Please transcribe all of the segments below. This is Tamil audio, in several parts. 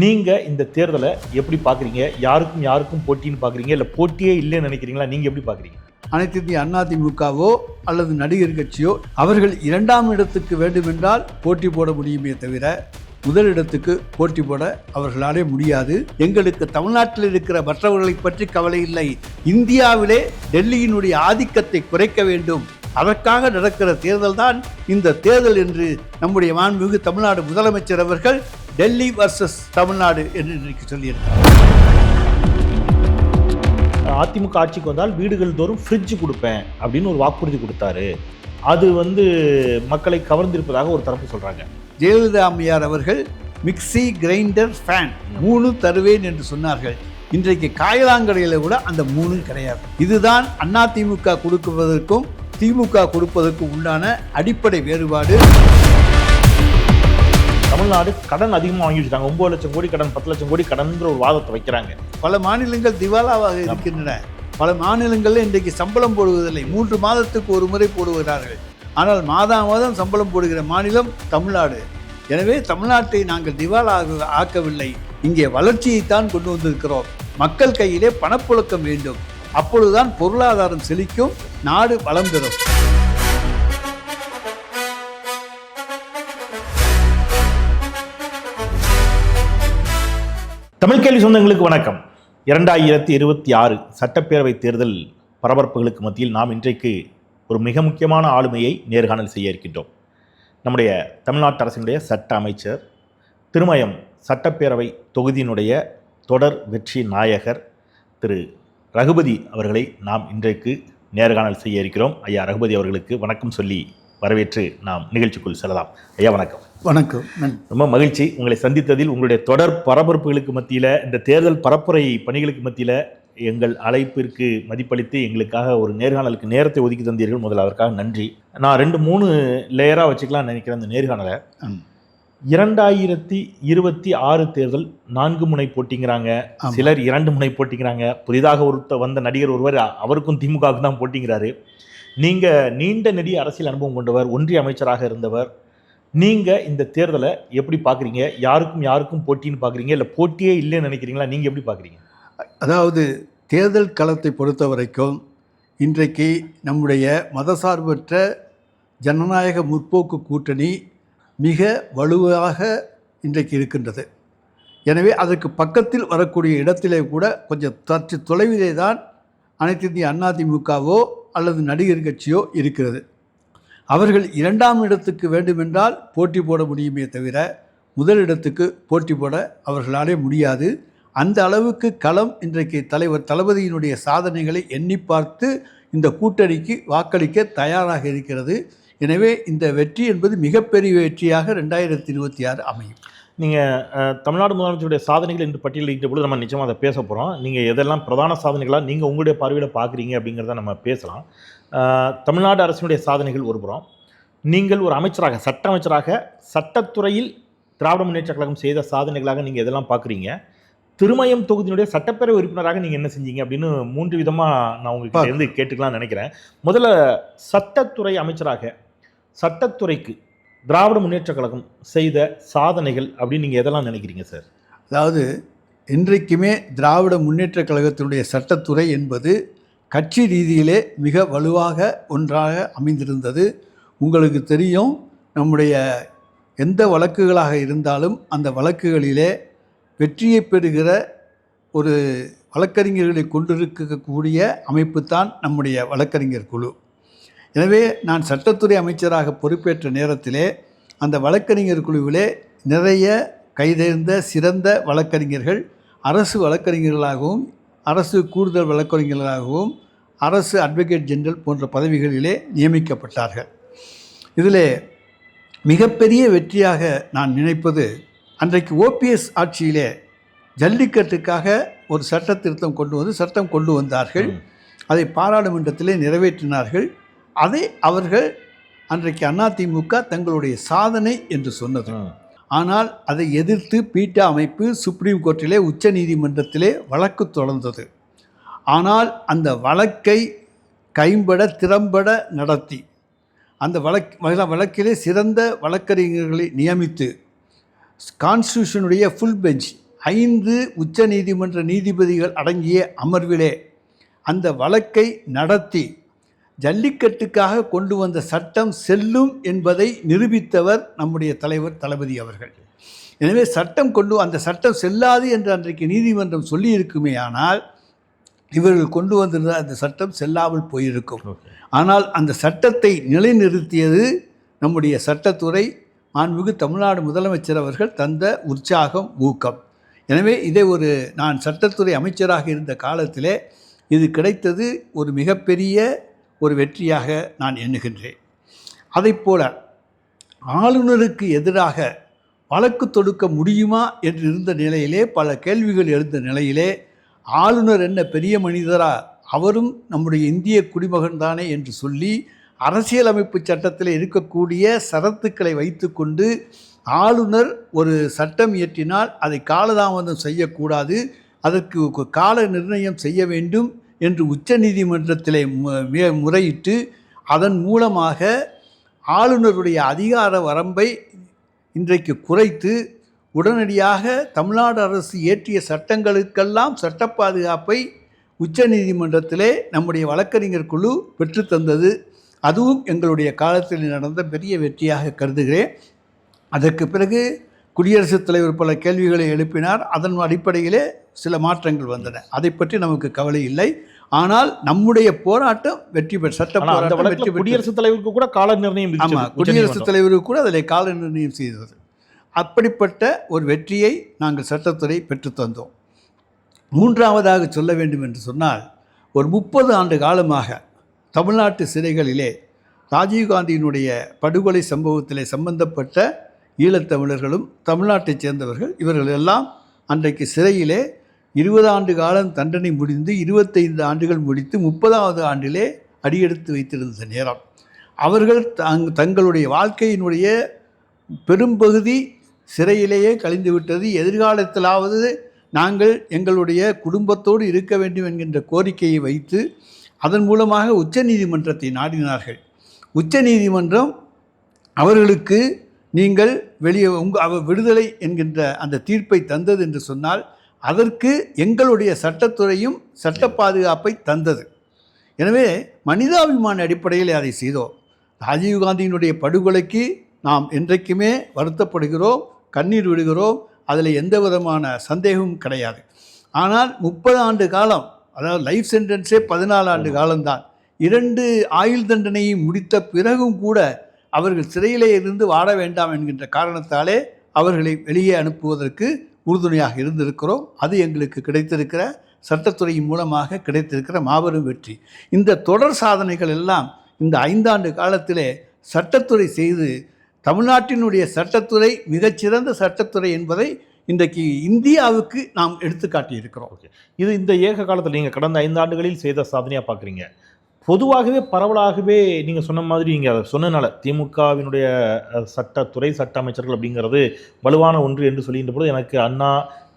நீங்கள் இந்த தேர்தலை எப்படி பார்க்குறீங்க? யாருக்கும் போட்டின்னு பார்க்குறீங்க, இல்லை போட்டியே இல்லைன்னு நினைக்கிறீங்களா? நீங்கள் எப்படி பார்க்குறீங்க? அனைத்து இந்திய அண்ணா திமுகவோ அல்லது நடிகர் கட்சியோ அவர்கள் 2ஆம் இடத்துக்கு வேண்டுமென்றால் போட்டி போட முடியுமே தவிர முதலிடத்துக்கு போட்டி போட அவர்களாலே முடியாது. எங்களுக்கு தமிழ்நாட்டில் இருக்கிற மற்றவர்களை பற்றி கவலை இல்லை. இந்தியாவிலே டெல்லியினுடைய ஆதிக்கத்தை குறைக்க வேண்டும். அதற்காக நடக்கிற தேர்தல் தான் இந்த தேர்தல் என்று நம்முடைய மாண்புமிகு தமிழ்நாடு முதலமைச்சர் அவர்கள் டெல்லி வர்சஸ் தமிழ்நாடு என்று இன்றைக்கு சொல்லியிருக்கிறார். அதிமுக ஆட்சிக்கு வந்தால் வீடுகள் தோறும் ஃப்ரிட்ஜ் கொடுப்பேன் அப்படின்னு ஒரு வாக்குறுதி கொடுத்தாரு. அது மக்களை கவர்ந்திருப்பதாக ஒரு தரப்பு சொல்றாங்க. ஜெயலலிதா அம்மையார் அவர்கள் மிக்சி, கிரைண்டர், ஃபேன் 3 தருவேன் என்று சொன்னார்கள். இன்றைக்கு காயலாங்கடையில கூட அந்த 3 கிடையாது. இதுதான் அதிமுக கொடுப்பதற்கும் திமுக கொடுப்பதற்கும் உண்டான அடிப்படை வேறுபாடு. தமிழ்நாடு கடன் அதிகமாக வாங்கி வச்சுட்டாங்க. 9 லட்சம் கோடி கடன், 10 லட்சம் கோடி கடன்கிற ஒரு வாதத்தை வைக்கிறாங்க. பல மாநிலங்கள் திவாலாவாக இருக்கின்றன. பல மாநிலங்களில் இன்றைக்கு சம்பளம் போடுவதில்லை. 3 மாதத்துக்கு ஒரு முறை போடுகிறார்கள். ஆனால் மாதம் சம்பளம் போடுகிற மாநிலம் தமிழ்நாடு. எனவே தமிழ்நாட்டை நாங்கள் திவாலாக ஆக்கவில்லை. இங்கே வளர்ச்சியைத்தான் கொண்டு வந்திருக்கிறோம். மக்கள் கையிலே பணப்புழக்கம் வேண்டும். அப்பொழுதுதான் பொருளாதாரம் செழிக்கும், நாடு வளம் பெறும். தமிழ் கேள்வி சொந்தங்களுக்கு வணக்கம். 2026 சட்டப்பேரவை தேர்தல் பரபரப்புகளுக்கு மத்தியில் நாம் இன்றைக்கு ஒரு மிக முக்கியமான ஆளுமையை நேர்காணல் செய்ய இருக்கின்றோம். நம்முடைய தமிழ்நாட்டு அரசினுடைய சட்ட அமைச்சர், திருமயம் சட்டப்பேரவை தொகுதியினுடைய தொடர் வெற்றி நாயகர் திரு ரகுபதி அவர்களை நாம் இன்றைக்கு நேர்காணல் செய்ய இருக்கிறோம். ஐயா ரகுபதி அவர்களுக்கு வணக்கம் சொல்லி வரவேற்று நாம் நிகழ்ச்சிக்குள் செல்லலாம். ஐயா வணக்கம். வணக்கம். ரொம்ப மகிழ்ச்சி உங்களை சந்தித்ததில். உங்களுடைய தொடர் பரபரப்புகளுக்கு மத்தியில், இந்த தேர்தல் பரப்புரை பணிகளுக்கு மத்தியில் எங்கள் அழைப்பிற்கு மதிப்பளித்து எங்களுக்காக ஒரு நேர்காணலுக்கு நேரத்தை ஒதுக்கி தந்தீர்கள். முதல்ல அதற்காக நன்றி. நான் 2-3 லேயராக வச்சுக்கலாம்னு நினைக்கிறேன் இந்த நேர்காணலை. 2026 தேர்தல் 4 முனை போட்டிங்கிறாங்க, சிலர் 2 முனை போட்டிங்கிறாங்க. புதிதாக வந்த நடிகர் ஒருவர் அவருக்கும் திமுகவுக்கு தான் போட்டிங்கிறாரு. நீங்கள் நீண்ட நெடிய அரசியல் அனுபவம் கொண்டவர், ஒன்றிய அமைச்சராக இருந்தவர். நீங்கள் இந்த தேர்தலை எப்படி பார்க்குறீங்க? யாருக்கும் போட்டின்னு பார்க்குறீங்க, இல்லை போட்டியே இல்லைன்னு நினைக்கிறீங்களா? நீங்கள் எப்படி பார்க்குறீங்க? அதாவது தேர்தல் களத்தை பொறுத்த வரைக்கும் இன்றைக்கு நம்முடைய மதசார்பற்ற ஜனநாயக முற்போக்கு கூட்டணி மிக வலுவாக இன்றைக்கு இருக்கின்றது. எனவே அதற்கு பக்கத்தில் வரக்கூடிய இடத்திலே கூட கொஞ்சம் சற்று தொலைவிலே தான் அனைத்து இந்திய அண்ணா திமுகவோ அல்லது நடிகர் கட்சியோ இருக்கிறது. அவர்கள் 2ஆம் இடத்துக்கு வேண்டுமென்றால் போட்டி போட முடியுமே தவிர முதலிடத்துக்கு போட்டி போட அவர்களாலே முடியாது. அந்த அளவுக்கு களம் இன்றைக்கு தலைவர் தளபதியினுடைய சாதனைகளை எண்ணி பார்த்து இந்த கூட்டணிக்கு வாக்களிக்க தயாராக இருக்கிறது. எனவே இந்த வெற்றி என்பது மிகப்பெரிய வெற்றியாக 2026 அமையும். நீங்கள் தமிழ்நாடு முதலமைச்சருடைய சாதனைகள் என்று பட்டியலிட்ட பொழுது நம்ம நிச்சயமாக அதை பேச போகிறோம். நீங்கள் எதெல்லாம் பிரதான சாதனைகளாக நீங்கள் உங்களுடைய பார்வையில் பார்க்குறீங்க அப்படிங்கிறத நம்ம பேசலாம். தமிழ்நாடு அரசினுடைய சாதனைகள் ஒருபுறம், நீங்கள் ஒரு அமைச்சராக, சட்ட அமைச்சராக சட்டத்துறையில் திராவிட முன்னேற்ற கழகம் செய்த சாதனைகளாக நீங்கள் எதெல்லாம் பார்க்குறீங்க? திருமயம் தொகுதியினுடைய சட்டப்பேரவை உறுப்பினராக நீங்கள் என்ன செஞ்சீங்க அப்படின்னு 3 விதமாக நான் உங்களுக்கு இருந்து கேட்டுக்கலாம்னு நினைக்கிறேன். முதல்ல சட்டத்துறை அமைச்சராக சட்டத்துறைக்கு திராவிட முன்னேற்ற கழகம் செய்த சாதனைகள் அப்படின்னு நீங்கள் எதெல்லாம் நினைக்கிறீங்க சார்? அதாவது இன்றைக்குமே திராவிட முன்னேற்ற கழகத்தினுடைய சட்டத்துறை என்பது கட்சி ரீதியிலே மிக வலுவாக ஒன்றாக அமைந்திருந்தது. உங்களுக்கு தெரியும், நம்முடைய எந்த வழக்குகளாக இருந்தாலும் அந்த வழக்குகளிலே வெற்றியை பெறுகிற ஒரு வழக்கறிஞர்களை கொண்டிருக்கக்கூடிய அமைப்பு தான் நம்முடைய வழக்கறிஞர் குழு. எனவே நான் சட்டத்துறை அமைச்சராக பொறுப்பேற்ற நேரத்திலே அந்த வழக்கறிஞர் குழுவிலே நிறைய கைதேர்ந்த சிறந்த வழக்கறிஞர்கள் அரசு வழக்கறிஞர்களாகவும், அரசு கூடுதல் வழக்கறிஞர்களாகவும், அரசு அட்வொகேட் ஜெனரல் போன்ற பதவிகளிலே நியமிக்கப்பட்டார்கள். இதில் மிகப்பெரிய வெற்றியாக நான் நினைப்பது, அன்றைக்கு ஓபிஎஸ் ஆட்சியிலே ஜல்லிக்கட்டுக்காக ஒரு சட்டம் கொண்டு வந்தார்கள். அதை பாராளுமன்றத்திலே நிறைவேற்றினார்கள். அதை அவர்கள் அன்றைக்கு அதிமுக தங்களுடைய சாதனை என்று சொன்னது. ஆனால் அதை எதிர்த்து பீட்டா அமைப்பு சுப்ரீம் கோர்ட்டிலே, உச்ச நீதிமன்றத்திலே வழக்கு தொடர்ந்தது. ஆனால் அந்த வழக்கை கைம்பட திறம்பட நடத்தி அந்த வழக்கிலே சிறந்த வழக்கறிஞர்களை நியமித்து கான்ஸ்டியூஷனுடைய ஃபுல் பெஞ்ச், 5 உச்ச நீதிமன்ற நீதிபதிகள் அடங்கிய அமர்விலே அந்த வழக்கை நடத்தி ஜல்லிக்கட்டுக்காக கொண்டு வந்த சட்டம் செல்லும் என்பதை நிரூபித்தவர் நம்முடைய தலைவர் தளபதி அவர்கள். எனவே அந்த சட்டம் செல்லாது என்று அன்றைக்கு நீதிமன்றம் சொல்லியிருக்குமே ஆனால் இவர்கள் கொண்டு வந்திருந்த அந்த சட்டம் செல்லாமல் போயிருக்கும். ஆனால் அந்த சட்டத்தை நிலைநிறுத்தியது நம்முடைய சட்டத்துறை, மாண்புமிகு தமிழ்நாடு முதலமைச்சர் அவர்கள் தந்த உற்சாகம், ஊக்கம். எனவே இதை நான் சட்டத்துறை அமைச்சராக இருந்த காலத்திலே இது கிடைத்தது ஒரு மிகப்பெரிய ஒரு வெற்றியாக நான் எண்ணுகின்றேன். அதைப்போல ஆளுநருக்கு எதிராக வழக்கு தொடுக்க முடியுமா என்று இருந்த நிலையிலே, பல கேள்விகள் எழுந்த நிலையிலே, ஆளுநர் என்ன பெரிய மனிதரா, அவரும் நம்முடைய இந்திய குடிமகன் தானே என்று சொல்லி அரசியலமைப்பு சட்டத்தில் இருக்கக்கூடிய சரத்துக்களை வைத்துக்கொண்டு ஆளுநர் ஒரு சட்டம் இயற்றினால் அதை காலதாமதம் செய்யக்கூடாது, அதற்கு கால நிர்ணயம் செய்ய வேண்டும் என்று உச்ச நீதிமன்றத்திலே முறையிட்டு அதன் மூலமாக ஆளுநருடைய அதிகார வரம்பை இன்றைக்கு குறைத்து உடனடியாக தமிழ்நாடு அரசு இயற்றிய சட்டங்களுக்கெல்லாம் சட்ட பாதுகாப்பை உச்ச நீதிமன்றத்திலே நம்முடைய வழக்கறிஞர் குழு பெற்றுத்தந்தது. அதுவும் எங்களுடைய காலத்தில் நடந்த பெரிய வெற்றியாக கருதுகிறேன். அதற்கு பிறகு குடியரசுத் தலைவர் பல கேள்விகளை எழுப்பினார். அதன் அடிப்படையிலே சில மாற்றங்கள் வந்தன. அதை பற்றி நமக்கு கவலை இல்லை. ஆனால் நம்முடைய போராட்டம் வெற்றி பெற்ற சட்ட போராட்டம் வெற்றி பெற்ற குடியரசுத் தலைவருக்கு கூட கால நிர்ணயம். ஆமாம், குடியரசுத் தலைவருக்கு கூட அதில் கால நிர்ணயம் செய்தது. அப்படிப்பட்ட ஒரு வெற்றியை நாங்கள் சட்டத்துறை பெற்றுத்தந்தோம். மூன்றாவதாக சொல்ல வேண்டும் என்று சொன்னால், ஒரு 30 ஆண்டு காலமாக தமிழ்நாட்டு சிறைகளிலே ராஜீவ்காந்தியினுடைய படுகொலை சம்பவத்திலே சம்பந்தப்பட்ட ஈழத்தமிழர்களும் தமிழ்நாட்டைச் சேர்ந்தவர்கள் இவர்கள் எல்லாம் அன்றைக்கு சிறையிலே 20 ஆண்டு காலம் தண்டனை முடிந்து 25 ஆண்டுகள் முடித்து 30வது ஆண்டிலே அடியெடுத்து வைத்திருந்த நேரம் அவர்கள் தங்களுடைய வாழ்க்கையினுடைய பெரும்பகுதி சிறையிலேயே கழிந்துவிட்டது. எதிர்காலத்திலாவது நாங்கள் எங்களுடைய குடும்பத்தோடு இருக்க வேண்டும் என்கின்ற கோரிக்கையை வைத்து அதன் மூலமாக உச்ச நீதிமன்றத்தை நாடினார்கள். உச்ச நீதிமன்றம் அவர்களுக்கு நீங்கள் விடுதலை என்கின்ற அந்த தீர்ப்பை தந்தது என்று சொன்னால், அதற்கு எங்களுடைய சட்டத்துறையும் சட்ட பாதுகாப்பை தந்தது. எனவே மனிதாபிமான அடிப்படையில் அதை செய்தோம். ராஜீவ்காந்தியினுடைய படுகொலைக்கு நாம் என்றைக்குமே வருத்தப்படுகிறோம், கண்ணீர் விடுகிறோம். அதில் எந்த விதமான சந்தேகமும் கிடையாது. ஆனால் 30 ஆண்டு காலம், அதாவது லைஃப் சென்டென்ஸே 14 ஆண்டு காலம்தான். 2 ஆயுள் தண்டனையை முடித்த பிறகும் கூட அவர்கள் சிறையிலே இருந்து வாழ வேண்டாம் என்கின்ற காரணத்தாலே அவர்களை வெளியே அனுப்புவதற்கு உறுதுணையாக இருந்திருக்கிறோம். அது எங்களுக்கு கிடைத்திருக்கிற சட்டத்துறையின் மூலமாக கிடைத்திருக்கிற மாபெரும் வெற்றி. இந்த தொடர் சாதனைகள் எல்லாம் இந்த 5 ஆண்டு காலத்திலே சட்டத்துறை செய்து தமிழ்நாட்டினுடைய சட்டத்துறை மிகச்சிறந்த சட்டத்துறை என்பதை இன்றைக்கு இந்தியாவுக்கு நாம் எடுத்துக்காட்டியிருக்கிறோம். இது இந்த ஏக காலத்தில் நீங்கள் கடந்த 5 ஆண்டுகளில் செய்த சாதனையாக பார்க்குறீங்க. பொதுவாகவே பரவலாகவே நீங்கள் சொன்ன மாதிரி நீங்கள் அதை சொன்னனால திமுகவினுடைய சட்டத்துறை சட்ட அமைச்சர்கள் அப்படிங்கிறது வலுவான ஒன்று என்று சொல்லின்ற பொழுது எனக்கு அண்ணா,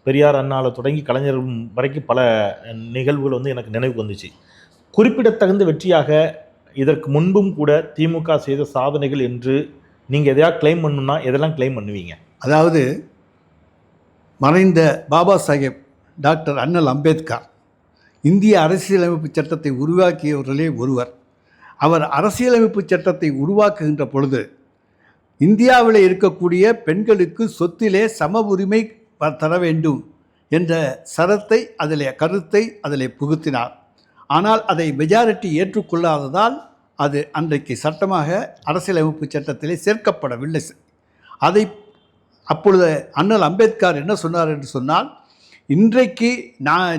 பெரியார் அண்ணாவில் தொடங்கி கலைஞர் வரைக்கும் பல நிகழ்வுகள் வந்து எனக்கு நினைவுக்கு வந்துச்சு. குறிப்பிடத்தகுந்த வெற்றியாக இதற்கு முன்பும் கூட திமுக செய்த சாதனைகள் என்று நீங்கள் எதையாக கிளைம் பண்ணணும்னா எதெல்லாம் கிளைம் பண்ணுவீங்க? அதாவது மறைந்த பாபா சாஹேப் டாக்டர் அண்ணல் அம்பேத்கர் இந்திய அரசியலமைப்பு சட்டத்தை உருவாக்கியவர்களே ஒருவர். அவர் அரசியலமைப்பு சட்டத்தை உருவாக்குகின்ற பொழுது இந்தியாவில் இருக்கக்கூடிய பெண்களுக்கு சொத்திலே சம உரிமை தர வேண்டும் என்ற கருத்தை அதில் புகுத்தினார். ஆனால் அதை மெஜாரிட்டி ஏற்றுக்கொள்ளாததால் அது அன்றைக்கு சட்டமாக அரசியலமைப்பு சட்டத்திலே சேர்க்கப்படவில்லை. அப்பொழுது அண்ணல் அம்பேத்கர் என்ன சொன்னார் என்று சொன்னால், இன்றைக்கு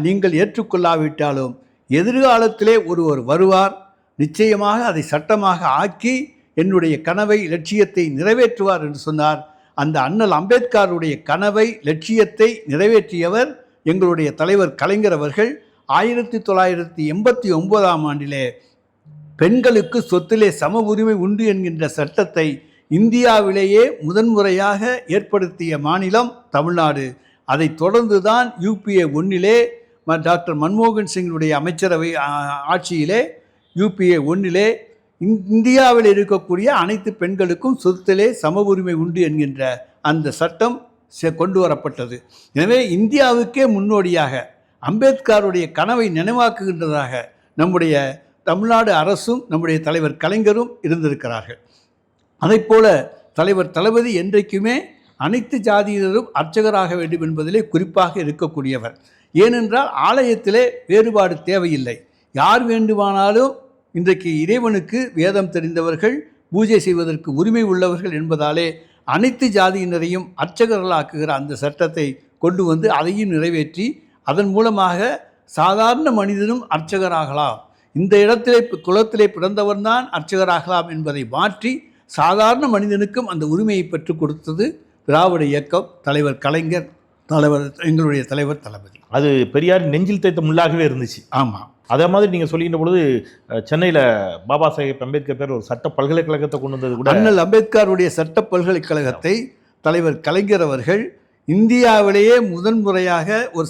நீங்கள் ஏற்றுக்கொள்ளாவிட்டாலும் எதிர்காலத்திலே ஒருவர் வருவார், நிச்சயமாக அதை சட்டமாக ஆக்கி என்னுடைய கனவை லட்சியத்தை நிறைவேற்றுவார் என்று சொன்னார். அந்த அண்ணல் அம்பேத்கருடைய கனவை லட்சியத்தை நிறைவேற்றியவர் எங்களுடைய தலைவர் கலைஞர் அவர்கள். 1989ஆம் ஆண்டிலே பெண்களுக்கு சொத்திலே சம உரிமை உண்டு என்கின்ற சட்டத்தை இந்தியாவிலேயே முதன்முறையாக ஏற்படுத்திய மாநிலம் தமிழ்நாடு. அதை தொடர்ந்து தான் UPA 1 டாக்டர் மன்மோகன் சிங்கினுடைய அமைச்சரவை ஆட்சியிலே UPA 1 இந்தியாவில் இருக்கக்கூடிய அனைத்து பெண்களுக்கும் சொத்திலே சம உரிமை உண்டு என்கின்ற அந்த சட்டம் கொண்டு வரப்பட்டது. எனவே இந்தியாவுக்கே முன்னோடியாக அம்பேத்கருடைய கனவை நினைவாக்குகின்றதாக நம்முடைய தமிழ்நாடு அரசும் நம்முடைய தலைவர் கலைஞரும் இருந்திருக்கிறார்கள். அதைப்போல தலைவர் தளபதி என்றைக்குமே அனைத்து ஜாதியினரும் அர்ச்சகராக வேண்டும் என்பதிலே குறிப்பாக இருக்கக்கூடியவர். ஏனென்றால் ஆலயத்திலே வேறுபாடு தேவையில்லை. யார் வேண்டுமானாலும் இன்றைக்கு இறைவனுக்கு வேதம் தெரிந்தவர்கள், பூஜை செய்வதற்கு உரிமை உள்ளவர்கள் என்பதாலே அனைத்து ஜாதியினரையும் அர்ச்சகர்களாக்குகிற அந்த சட்டத்தை கொண்டு வந்து அதையும் நிறைவேற்றி அதன் மூலமாக சாதாரண மனிதனும் அர்ச்சகராகலாம், இந்த இடத்திலே குலத்திலே பிறந்தவர்தான் அர்ச்சகராகலாம் என்பதை மாற்றி சாதாரண மனிதனுக்கும் அந்த உரிமையை பெற்றுக் கொடுத்தது திராவிட இயக்கம், தலைவர் கலைஞர், எங்களுடைய தலைவர் தளபதி. அது பெரியார் நெஞ்சில் தைத்த முள்ளாகவே இருந்துச்சு. ஆமாம். அதே மாதிரி நீங்கள் சொல்லிக்கின்ற பொழுது சென்னையில் பாபா சாஹேப் அம்பேத்கர் பேர் ஒரு சட்ட பல்கலைக்கழகத்தை கொண்டு வந்தது கூட, அண்ணல் அம்பேத்கருடைய சட்ட பல்கலைக்கழகத்தை தலைவர் கலைஞர் அவர்கள் இந்தியாவிலேயே முதன்முறையாக ஒரு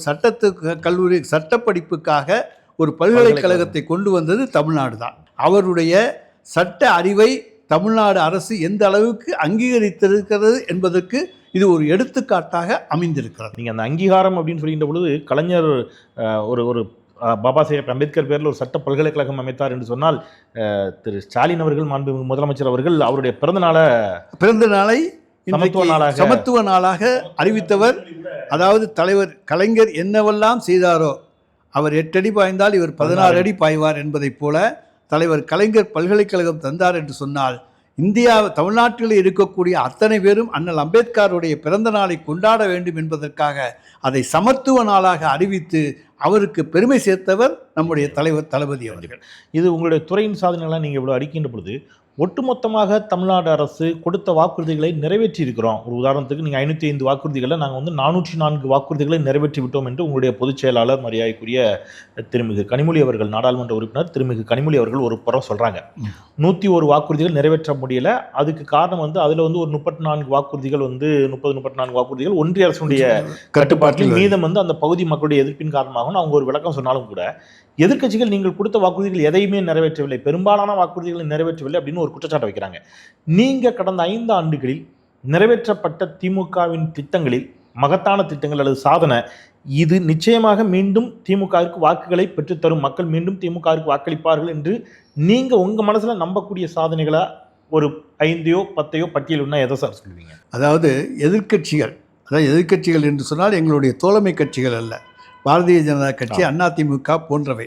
கல்லூரி சட்டப்படிப்புக்காக ஒரு பல்கலைக்கழகத்தை கொண்டு வந்தது தமிழ்நாடு தான். அவருடைய சட்ட அறிவை தமிழ்நாடு அரசு எந்த அளவுக்கு அங்கீகரித்திருக்கிறது என்பதற்கு இது ஒரு எடுத்துக்காட்டாக அமைந்திருக்கிறது. நீங்கள் அந்த அங்கீகாரம் அப்படின்னு சொல்லிக்கின்ற பொழுது கலைஞர் ஒரு பாபா சாஹேப் அம்பேத்கர் பேரில் ஒரு சட்ட பல்கலைக்கழகம் அமைத்தார் என்று சொன்னால் திரு ஸ்டாலின் அவர்கள், மாண்புமிகு முதலமைச்சர் அவர்கள் அவருடைய பிறந்த நாளை சமத்துவ நாளாக அறிவித்தவர். அதாவது தலைவர் கலைஞர் என்னவெல்லாம் செய்தாரோ, அவர் 8 அடி பாய்ந்தால் இவர் 16 அடி பாய்வார் என்பதைப் போல தலைவர் கலைஞர் பல்கலைக்கழகம் தந்தார் என்று சொன்னால் தமிழ்நாட்டில் இருக்கக்கூடிய அத்தனை பேரும் அண்ணல் அம்பேத்கருடைய பிறந்த நாளை கொண்டாட வேண்டும் என்பதற்காக அதை சமத்துவ நாளாக அறிவித்து அவருக்கு பெருமை சேர்த்தவர் நம்முடைய தலைவர் தளபதி அவர்கள். இது உங்களுடைய துறையின் சாதனைகளாக நீங்கள் இவ்வளோ அடிக்கின்ற பொழுது ஒட்டுமொத்தமாக தமிழ்நாடு அரசு கொடுத்த வாக்குறுதிகளை நிறைவேற்றி இருக்கிறோம். ஒரு உதாரணத்துக்கு நீங்கள் 505 வாக்குறுதிகளை நாங்கள் 404 வாக்குறுதிகளை நிறைவேற்றி விட்டோம் என்று உங்களுடைய பொதுச் செயலாளர் மரியாதைக்குரிய திருமிகு கனிமொழி அவர்கள், நாடாளுமன்ற உறுப்பினர் திருமிகு கனிமொழி அவர்கள் ஒரு புறம் சொல்கிறாங்க. 101 வாக்குறுதிகள் நிறைவேற்ற முடியல. அதுக்கு காரணம் அதில் ஒரு 34 வாக்குறுதிகள் 34 வாக்குறுதிகள் ஒன்றிய அரசுடைய கட்டுப்பாட்டில், மீதம் அந்த பகுதி மக்களுடைய எதிர்ப்பின் காரணமாகவும் அவங்க ஒரு விளக்கம் சொன்னாலும் கூட எதிர்க்கட்சிகள் நீங்கள் கொடுத்த வாக்குறுதிகள் எதையுமே நிறைவேற்றவில்லை, பெரும்பாலான வாக்குறுதிகளை நிறைவேற்றவில்லை அப்படின்னு ஒரு குற்றச்சாட்டை வைக்கிறாங்க. நீங்க கடந்த 5 ஆண்டுகளில் நிறைவேற்றப்பட்ட திமுகவின் திட்டங்களில் மகத்தான திட்டங்கள் அல்லது சாதனை, இது நிச்சயமாக மீண்டும் திமுகவிற்கு வாக்குகளை பெற்றுத்தரும், மக்கள் மீண்டும் திமுகவிற்கு வாக்களிப்பார்கள் என்று நீங்க உங்க மனசுல நம்பக்கூடிய சாதனைகளா ஒரு 5யோ 10யோ பட்டியலுன்னா எதை சார் சொல்லுவீங்க? அதாவது எதிர்க்கட்சிகள் என்று சொன்னால் எங்களுடைய தோழமை கட்சிகள் அல்ல, பாரதிய ஜனதா கட்சி, அதிமுக போன்றவை.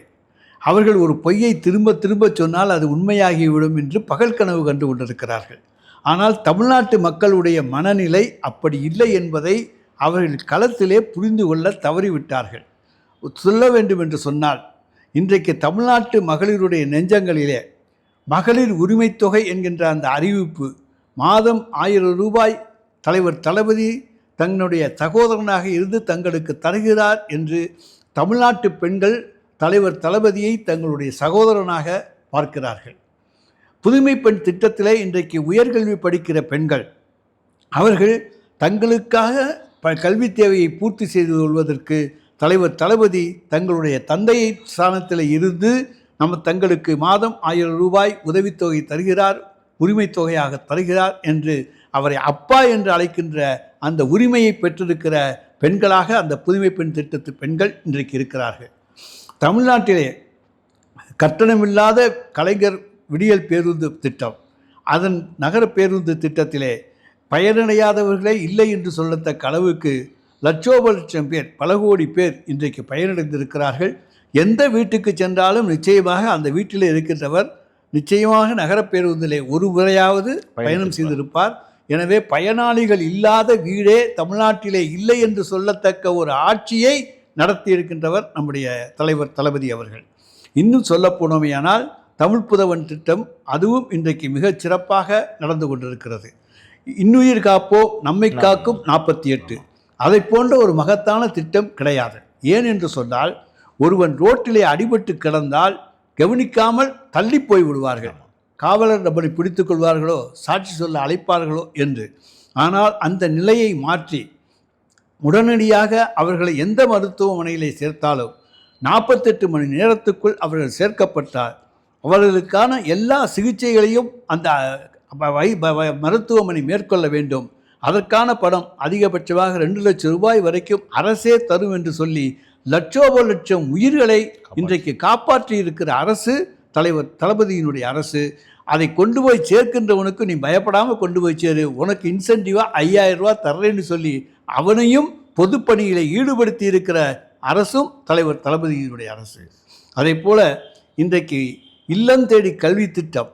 அவர்கள் ஒரு பொய்யை திரும்ப திரும்ப சொன்னால் அது உண்மையாகிவிடும் என்று பகல் கனவு கண்டு கொண்டிருக்கிறார்கள். ஆனால் தமிழ்நாட்டு மக்களுடைய மனநிலை அப்படி இல்லை என்பதை அவர்கள் களத்திலே புரிந்து கொள்ள தவறிவிட்டார்கள். சொல்ல வேண்டும் என்று சொன்னால் இன்றைக்கு தமிழ்நாட்டு மகளிருடைய நெஞ்சங்களிலே மகளிர் உரிமை தொகை என்கின்ற அந்த அறிவிப்பு மாதம் 1000 ரூபாய் தலைவர் தளபதி தன்னுடைய சகோதரனாக இருந்து தங்களுக்கு தருகிறார் என்று தமிழ்நாட்டு பெண்கள் தலைவர் தளபதியை தங்களுடைய சகோதரனாக பார்க்கிறார்கள். புதுமை பெண் திட்டத்திலே இன்றைக்கு உயர்கல்வி படிக்கிற பெண்கள் அவர்கள் தங்களுக்காக கல்வி தேவையை பூர்த்தி செய்து கொள்வதற்கு தலைவர் தளபதி தங்களுடைய தந்தையை ஸ்தானத்தில் இருந்து தங்களுக்கு மாதம் 1000 ரூபாய் உதவித்தொகை தருகிறார், உரிமை தொகையாக தருகிறார் என்று அவரை அப்பா என்று அழைக்கின்ற அந்த உரிமையை பெற்றிருக்கிற பெண்களாக அந்த புதுமை பெண் திட்டத்து பெண்கள் இன்றைக்கு இருக்கிறார்கள். தமிழ்நாட்டிலே கட்டணமில்லாத கலைஞர் விடியல் பேருந்து திட்டம், அதன் நகர பேருந்து திட்டத்திலே பயனடையாதவர்களே இல்லை என்று சொல்லத்தக்க அளவுக்கு லட்சோப பேர், பல கோடி பேர் இன்றைக்கு பயனடைந்திருக்கிறார்கள். எந்த வீட்டுக்கு சென்றாலும் நிச்சயமாக அந்த வீட்டில் இருக்கின்றவர் நிச்சயமாக நகர பேருந்திலே ஒரு முறையாவது பயணம் செய்திருப்பார். எனவே பயனாளிகள் இல்லாத வீடே தமிழ்நாட்டிலே இல்லை என்று சொல்லத்தக்க ஒரு ஆட்சியை நடத்தியிருக்கின்றவர் நம்முடைய தலைவர் தளபதி அவர்கள். இன்னும் சொல்ல போனோமையானால் தமிழ் புதவன் திட்டம், அதுவும் இன்றைக்கு மிகச் சிறப்பாக நடந்து கொண்டிருக்கிறது. இன்னுயிர் காப்போ நம்மை காக்கும் 48, அதை போன்ற ஒரு மகத்தான திட்டம் கிடையாது. ஏன் என்று சொன்னால் ஒருவன் ரோட்டிலே அடிபட்டு கிடந்தால் கவனிக்காமல் தள்ளி போய் விடுவார்கள். காவலர் நம்மளை பிடித்துக் கொள்வார்களோ, சாட்சி சொல்ல அழைப்பார்களோ என்று. ஆனால் அந்த நிலையை மாற்றி உடனடியாக அவர்களை எந்த மருத்துவமனையிலே சேர்த்தாலும் 48 மணி நேரத்துக்குள் அவர்கள் சேர்க்கப்பட்டால் அவர்களுக்கான எல்லா சிகிச்சைகளையும் அந்த மருத்துவமனை மேற்கொள்ள வேண்டும். அதற்கான பணம் அதிகபட்சமாக 2 லட்சம் ரூபாய் வரைக்கும் அரசே தரும் என்று சொல்லி லட்சோப லட்சம் உயிர்களை இன்றைக்கு காப்பாற்றி இருக்கிற அரசு தலைவர் தளபதியினுடைய அரசு. அதை கொண்டு போய் சேர்க்கின்றவனுக்கு நீ பயப்படாமல் கொண்டு போய் சேரு, உனக்கு இன்சென்டிவாக 5000 ரூபா தர்றேன்னு சொல்லி அவனையும் பொதுப்பணிகளை ஈடுபடுத்தி இருக்கிற அரசும் தலைவர் தளபதியினுடைய அரசு. அதே போல் இன்றைக்கு இல்லம் தேடி கல்வி திட்டம்,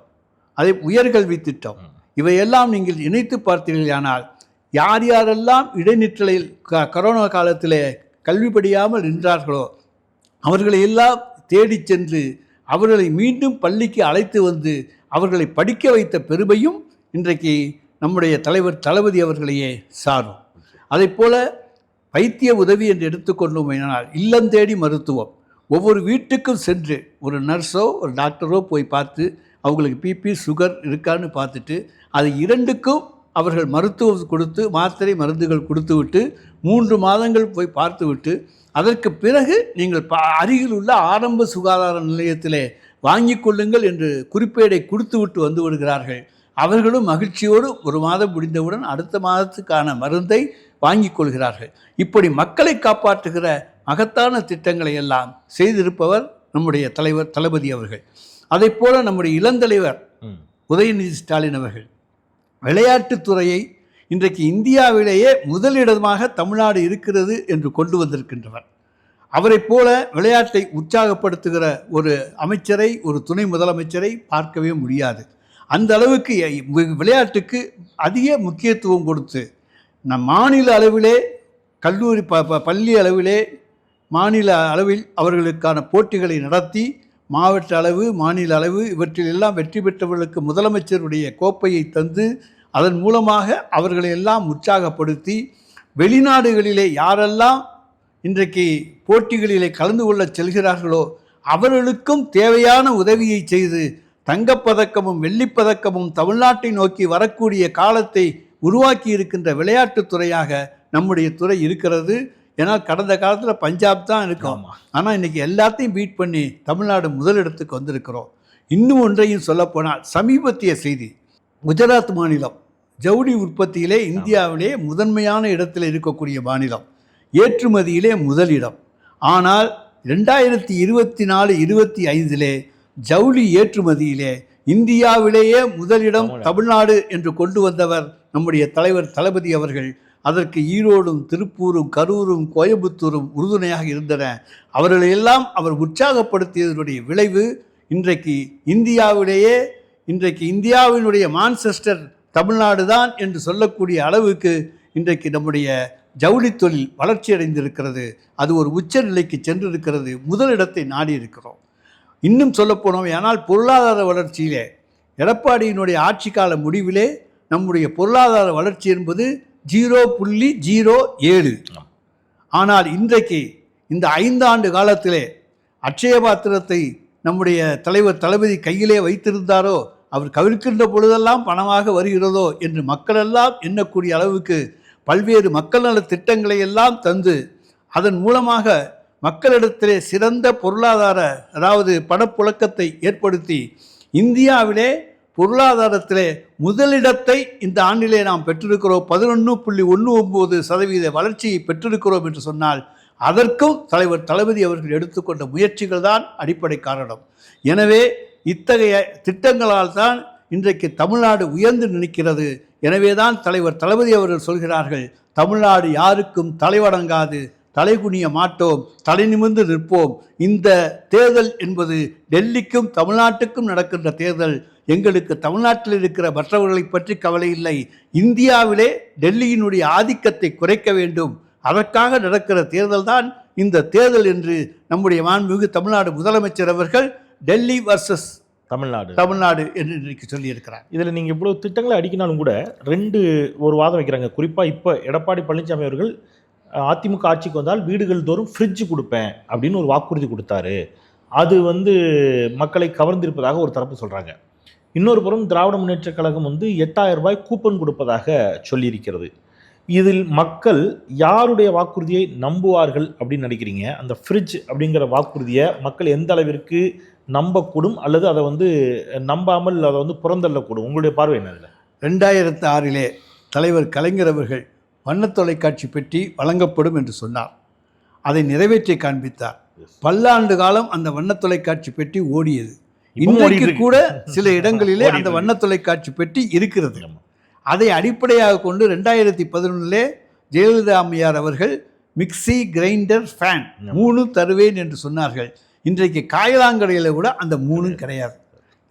அதே உயர்கல்வி திட்டம், இவையெல்லாம் நீங்கள் இணைத்து பார்த்தீர்களானால் யார் யாரெல்லாம் இடைநிற்றலில் கரோனா காலத்தில் கல்வி படியாமல் நின்றார்களோ அவர்களை எல்லாம் தேடி சென்று அவர்களை மீண்டும் பள்ளிக்கு அழைத்து வந்து அவர்களை படிக்க வைத்த பெருமையும் இன்றைக்கு நம்முடைய தலைவர் தளபதி அவர்களையே சாரும். அதே போல் வைத்திய உதவி என்று எடுத்துக்கொண்டோம் என்னால் இல்லம் தேடி மருத்துவம், ஒவ்வொரு வீட்டுக்கும் சென்று ஒரு நர்ஸோ ஒரு டாக்டரோ போய் பார்த்து அவங்களுக்கு பிபி சுகர் இருக்கான்னு பார்த்துட்டு அது 2க்கும் அவர்கள் மருத்துவம் கொடுத்து மாத்திரை மருந்துகள் கொடுத்து விட்டு 3 மாதங்கள் போய் பார்த்து விட்டு அதற்கு பிறகு நீங்கள் அருகில் உள்ள ஆரம்ப சுகாதார நிலையத்திலே வாங்கி கொள்ளுங்கள் என்று குறிப்பேடை கொடுத்து விட்டு வந்து விடுகிறார்கள். அவர்களும் மகிழ்ச்சியோடு 1 மாதம் முடிந்தவுடன் அடுத்த மாதத்துக்கான மருந்தை வாங்கி கொள்கிறார்கள். இப்படி மக்களை காப்பாற்றுகிற மகத்தான திட்டங்களை எல்லாம் செய்திருப்பவர் நம்முடைய தலைவர் தளபதி அவர்கள். அதை போல நம்முடைய இளந்தலைவர் உதயநிதி ஸ்டாலின் அவர்கள் விளையாட்டுத்துறையை இன்றைக்கு இந்தியாவிலேயே முதலிடமாக தமிழ்நாடு இருக்கிறது என்று கொண்டு வந்திருக்கின்றவர். அவரை போல விளையாட்டை உற்சாகப்படுத்துகிற ஒரு அமைச்சரை, ஒரு துணை முதலமைச்சரை பார்க்கவே முடியாது. அந்த அளவுக்கு விளையாட்டுக்கு அதிக முக்கியத்துவம் கொடுத்து நம் மாநில அளவிலே கல்லூரி பள்ளி அளவிலே மாநில அளவில் அவர்களுக்கான போட்டிகளை நடத்தி மாவட்ட அளவு மாநில அளவு இவற்றில் எல்லாம் வெற்றி பெற்றவர்களுக்கு முதலமைச்சருடைய கோப்பையை தந்து அதன் மூலமாக அவர்களை எல்லாம் உற்சாகப்படுத்தி வெளிநாடுகளிலே யாரெல்லாம் இன்றைக்கு போட்டிகளிலே கலந்து கொள்ள செல்கிறார்களோ அவர்களுக்கும் தேவையான உதவியை செய்து தங்கப்பதக்கமும் வெள்ளிப்பதக்கமும் தமிழ்நாட்டை நோக்கி வரக்கூடிய காலத்தை உருவாக்கி இருக்கின்ற விளையாட்டுத்துறையாக நம்முடைய துறை இருக்கிறது. ஏன்னா கடந்த காலத்தில் பஞ்சாப் தான் இருக்கும், ஆனால் இன்றைக்கி எல்லாத்தையும் பீட் பண்ணி தமிழ்நாடு முதலிடத்துக்கு வந்திருக்கிறோம். இன்னும் ஒன்றையும் சொல்லப்போனால் சமீபத்திய செய்தி, குஜராத் மாநிலம் ஜவுளி உற்பத்தியிலே இந்தியாவிலே முதன்மையான இடத்தில் இருக்கக்கூடிய மாநிலம், ஏற்றுமதியிலே முதலிடம். ஆனால் 2024-25 ஜவுளி ஏற்றுமதியிலே இந்தியாவிலேயே முதலிடம் தமிழ்நாடு என்று கொண்டு வந்தவர் நம்முடைய தலைவர் தளபதி அவர்கள். அதற்கு ஈரோடும் திருப்பூரும் கரூரும் கோயம்புத்தூரும் உறுதுணையாக இருந்தன. அவர்களையெல்லாம் அவர் உற்சாகப்படுத்தியதனுடைய விளைவு இன்றைக்கு இந்தியாவிலேயே இந்தியாவினுடைய மான்செஸ்டர் தமிழ்நாடு தான் என்று சொல்லக்கூடிய அளவுக்கு இன்றைக்கு நம்முடைய ஜவுளி தொழில் வளர்ச்சி அடைந்திருக்கிறது. அது ஒரு உச்ச நிலைக்கு சென்றிருக்கிறது. முதலிடத்தை நாடி இருக்கிறோம். இன்னும் சொல்லப்போனோம் ஆனால் பொருளாதார வளர்ச்சியிலே எடப்பாடியினுடைய ஆட்சி கால முடிவிலே நம்முடைய பொருளாதார வளர்ச்சி என்பது 0.07. ஆனால் இன்றைக்கு இந்த 5 ஆண்டு காலத்திலே அட்சய பாத்திரத்தை நம்முடைய தலைவர் தளபதி கையிலே வைத்திருந்தாரோ அவர் கவிழ்க்கின்ற பொழுதெல்லாம் பணமாக வருகிறதோ என்று மக்களெல்லாம் எண்ணக்கூடிய அளவுக்கு பல்வேறு மக்கள் நல திட்டங்களை எல்லாம் தந்து அதன் மூலமாக மக்களிடத்திலே சிறந்த பொருளாதார அதாவது பணப்புழக்கத்தை ஏற்படுத்தி இந்தியாவிலே பொருளாதாரத்திலே முதலிடத்தை இந்த ஆண்டிலே நாம் பெற்றிருக்கிறோம். 11.19% வளர்ச்சியை பெற்றிருக்கிறோம் என்று சொன்னால் அதற்கும் தலைவர் தளபதி அவர்கள் எடுத்துக்கொண்ட முயற்சிகள் தான் அடிப்படை காரணம். எனவே இத்தகைய திட்டங்களால் தான் இன்றைக்கு தமிழ்நாடு உயர்ந்து நிற்கிறது. எனவே தான் தலைவர் தளபதி அவர்கள் சொல்கிறார்கள், தமிழ்நாடு யாருக்கும் தலைவணங்காது, தலைகுனிய மாட்டோம், தலை நிமிர்ந்து நிற்போம். இந்த தேர்தல் என்பது டெல்லிக்கும் தமிழ்நாட்டுக்கும் நடக்கின்ற தேர்தல். எங்களுக்கு தமிழ்நாட்டில் இருக்கிற மற்றவர்களை பற்றி கவலை இல்லை. இந்தியாவிலே டெல்லியினுடைய ஆதிக்கத்தை குறைக்க வேண்டும், அதற்காக நடக்கிற தேர்தல் தான் இந்த தேர்தல் என்று நம்முடைய மாண்புமிகு தமிழ்நாடு முதலமைச்சர் அவர்கள் டெல்லி வர்சஸ் தமிழ்நாடு என்று இன்றைக்கு சொல்லியிருக்கிறார். இதில் நீங்கள் இவ்வளோ திட்டங்களை அடிக்கினாலும் கூட ஒரு வாதம் வைக்கிறாங்க. குறிப்பாக இப்போ எடப்பாடி பழனிசாமி அவர்கள் அதிமுக ஆட்சிக்கு வந்தால் வீடுகள் தோறும் ஃப்ரிட்ஜ் கொடுப்பேன் அப்படின்னு ஒரு வாக்குறுதி கொடுத்தாரு. அது மக்களை கவர்ந்திருப்பதாக ஒரு தரப்பு சொல்கிறாங்க. இன்னொரு புறம் திராவிட முன்னேற்ற கழகம் 8000 ரூபாய் கூப்பன் கொடுப்பதாக சொல்லியிருக்கிறது. இதில் மக்கள் யாருடைய வாக்குறுதியை நம்புவார்கள் அப்படின்னு நினைக்கிறீங்க? அந்த ஃப்ரிட்ஜ் அப்படிங்கிற வாக்குறுதியை மக்கள் எந்த அளவிற்கு நம்பக்கூடும் அல்லது அதை நம்பாமல் அதை புறந்தள்ளக்கூடும்? உங்களுடைய பார்வை என்ன? 2006 தலைவர் கலைஞர் அவர்கள் வண்ணத் தொலைக்காட்சி பெட்டி வழங்கப்படும் என்று சொன்னார். அதை நிறைவேற்றி காண்பித்தார். பல்லாண்டு காலம் அந்த வண்ணத் தொலைக்காட்சி பெட்டி ஓடியது. இன்றைக்கு கூட சில இடங்களிலே அந்த வண்ணத் தொலைக்காட்சி பெட்டி இருக்கிறது. அதை அடிப்படையாக கொண்டு 2011 ஜெயலலிதா அம்மையார் அவர்கள் மிக்சி, கிரைண்டர், ஃபேன் 3 தருவேன் என்று சொன்னார்கள். இன்றைக்கு காயலாங்கடையில் கூட அந்த 3 கிடையாது.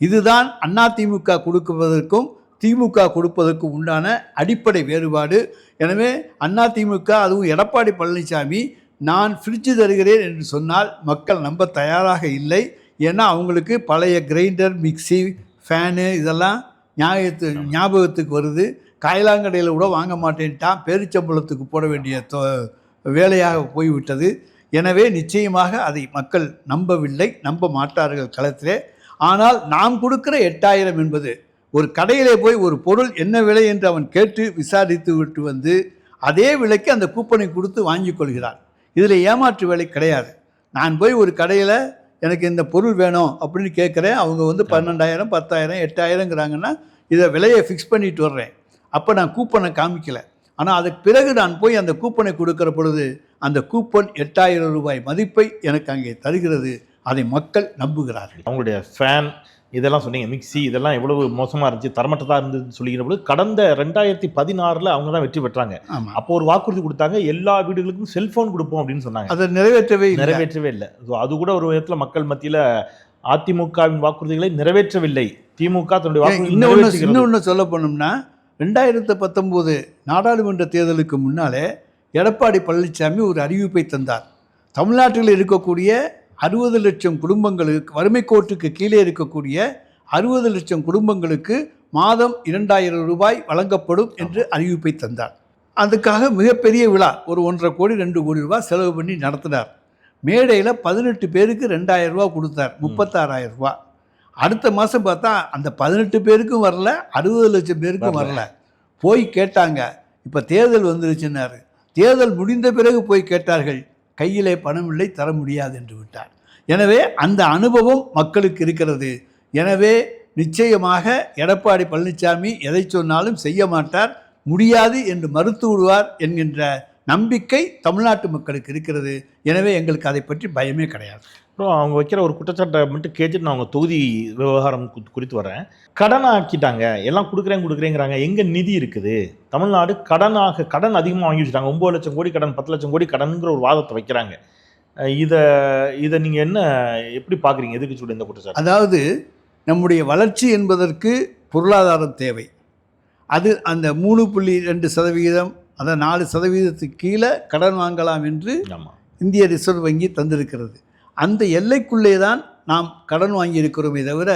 இதுதான் அதிமுக கொடுப்பதற்கும் திமுக கொடுப்பதற்கும் உண்டான அடிப்படை வேறுபாடு. எனவே அதிமுக, அதுவும் எடப்பாடி பழனிசாமி, நான் ஃப்ரிட்ஜு தருகிறேன் என்று சொன்னால் மக்கள் நம்ப தயாராக இல்லை. ஏன்னா அவங்களுக்கு பழைய கிரைண்டர், மிக்சி, ஃபேனு இதெல்லாம் ஞாபகத்துக்கு வருது. காயலாங்கடையில் கூட வாங்க மாட்டேன்ட்டான், பேரிச்சம்பளத்துக்கு போட வேண்டிய வேலையாக போய்விட்டது. எனவே நிச்சயமாக அதை மக்கள் நம்பவில்லை, நம்ப மாட்டார்கள் களத்திலே. ஆனால் நாம் கொடுக்கிற 8000 என்பது ஒரு கடையிலே போய் ஒரு பொருள் என்ன விலை என்று அவன் கேட்டு விசாரித்து விட்டு வந்து அதே விலைக்கு அந்த கூப்பனை கொடுத்து வாங்கி கொள்கிறான். இதில் ஏமாற்று வேலை கிடையாது. நான் போய் ஒரு கடையில் எனக்கு இந்த பொருள் வேணும் அப்படின்னு கேட்குறேன். அவங்க வந்து 12,000, 10,000, 8,000ங்கிறாங்கன்னா இதை விலையை ஃபிக்ஸ் பண்ணிட்டு வர்றேன். அப்போ நான் கூப்பனை காமிக்கலை. ஆனால் அதுக்கு பிறகு நான் போய் அந்த கூப்பனை கொடுக்குற பொழுது அந்த கூப்பன் 8000 ரூபாய் மதிப்பை எனக்கு அங்கே தருகிறது. அதை மக்கள் நம்புகிறார்கள். அவங்களுடைய ஃபேன் இதெல்லாம் சொன்னீங்க, மிக்சி இதெல்லாம் எவ்வளவு மோசமாக இருந்துச்சு, தரமட்டதாக இருந்துன்னு சொல்லிக்கிற பொழுது கடந்த 2016 அவங்க தான் வெற்றி பெற்றாங்க. அப்போ ஒரு வாக்குறுதி கொடுத்தாங்க, எல்லா வீடுகளுக்கும் செல்ஃபோன் கொடுப்போம் அப்படின்னு சொன்னாங்க. அதை நிறைவேற்றவே இல்லை. ஸோ அது கூட ஒரு விதத்தில் மக்கள் மத்தியில் அதிமுகவின் வாக்குறுதிகளை நிறைவேற்றவில்லை. திமுக தன்னுடைய வாக்குறுதி இன்னொன்று சொல்ல போனோம்னா 2019 நாடாளுமன்ற தேர்தலுக்கு முன்னாலே எடப்பாடி பழனிசாமி ஒரு அறிவிப்பை தந்தார். தமிழ்நாட்டில் இருக்கக்கூடிய 60 லட்சம் குடும்பங்களுக்கு, வறுமை கோட்டுக்கு கீழே இருக்கக்கூடிய 60 லட்சம் குடும்பங்களுக்கு மாதம் 2000 ரூபாய் வழங்கப்படும் என்று அறிவிப்பை தந்தார். அதுக்காக மிகப்பெரிய விழா, ஒரு 1.5 கோடி 2 கோடி ரூபாய் செலவு பண்ணி நடத்தினார். மேடையில் 18 பேருக்கு 2000 ரூபா கொடுத்தார், 36,000 ரூபா. அடுத்த மாதம் பார்த்தா அந்த 18 பேருக்கும் வரல, 60 லட்சம் பேருக்கும் வரல. போய் கேட்டாங்க, இப்போ தேர்தல் வந்துருச்சுன்னாரு. தேர்தல் முடிந்த பிறகு போய் கேட்டார்கள், கையிலே பணம் இல்லை, தர முடியாது என்று விட்டார். எனவே அந்த அனுபவம் மக்களுக்கு இருக்கிறது. எனவே நிச்சயமாக எடப்பாடி பழனிசாமி எதை சொன்னாலும் செய்ய மாட்டார், முடியாது என்று மறுத்து விடுவார் என்கின்ற நம்பிக்கை தமிழ்நாட்டு மக்களுக்கு இருக்கிறது. எனவே எங்களுக்கு அதை பற்றி பயமே கிடையாது. அப்புறம் அவங்க வைக்கிற ஒரு குற்றச்சாட்டை மட்டும் கேட்டுட்டு நான் அவங்க தொகுதி விவகாரம் குறித்து வரேன். கடன் ஆக்கிட்டாங்க, எல்லாம் கொடுக்குறேங்கிறாங்க. எங்கே நிதி இருக்குது? தமிழ்நாடு கடன் அதிகமாக வாங்கி வச்சுட்டாங்க. 9 லட்சம் கோடி கடன், 10 லட்சம் கோடி கடன்கிற ஒரு வாதத்தை வைக்கிறாங்க. இதை நீங்கள் என்ன எப்படி பார்க்குறீங்க? எதிர்க்கட்சியோட இந்த குற்றச்சாட்டு? அதாவது நம்முடைய வளர்ச்சி என்பதற்கு பொருளாதாரம் தேவை. அது அந்த 3.2%, அந்த 4% கீழே கடன் வாங்கலாம் என்று இந்திய ரிசர்வ் வங்கி தந்திருக்கிறது. அந்த எல்லைக்குள்ளே தான் நாம் கடன் வாங்கியிருக்கிறோமே தவிர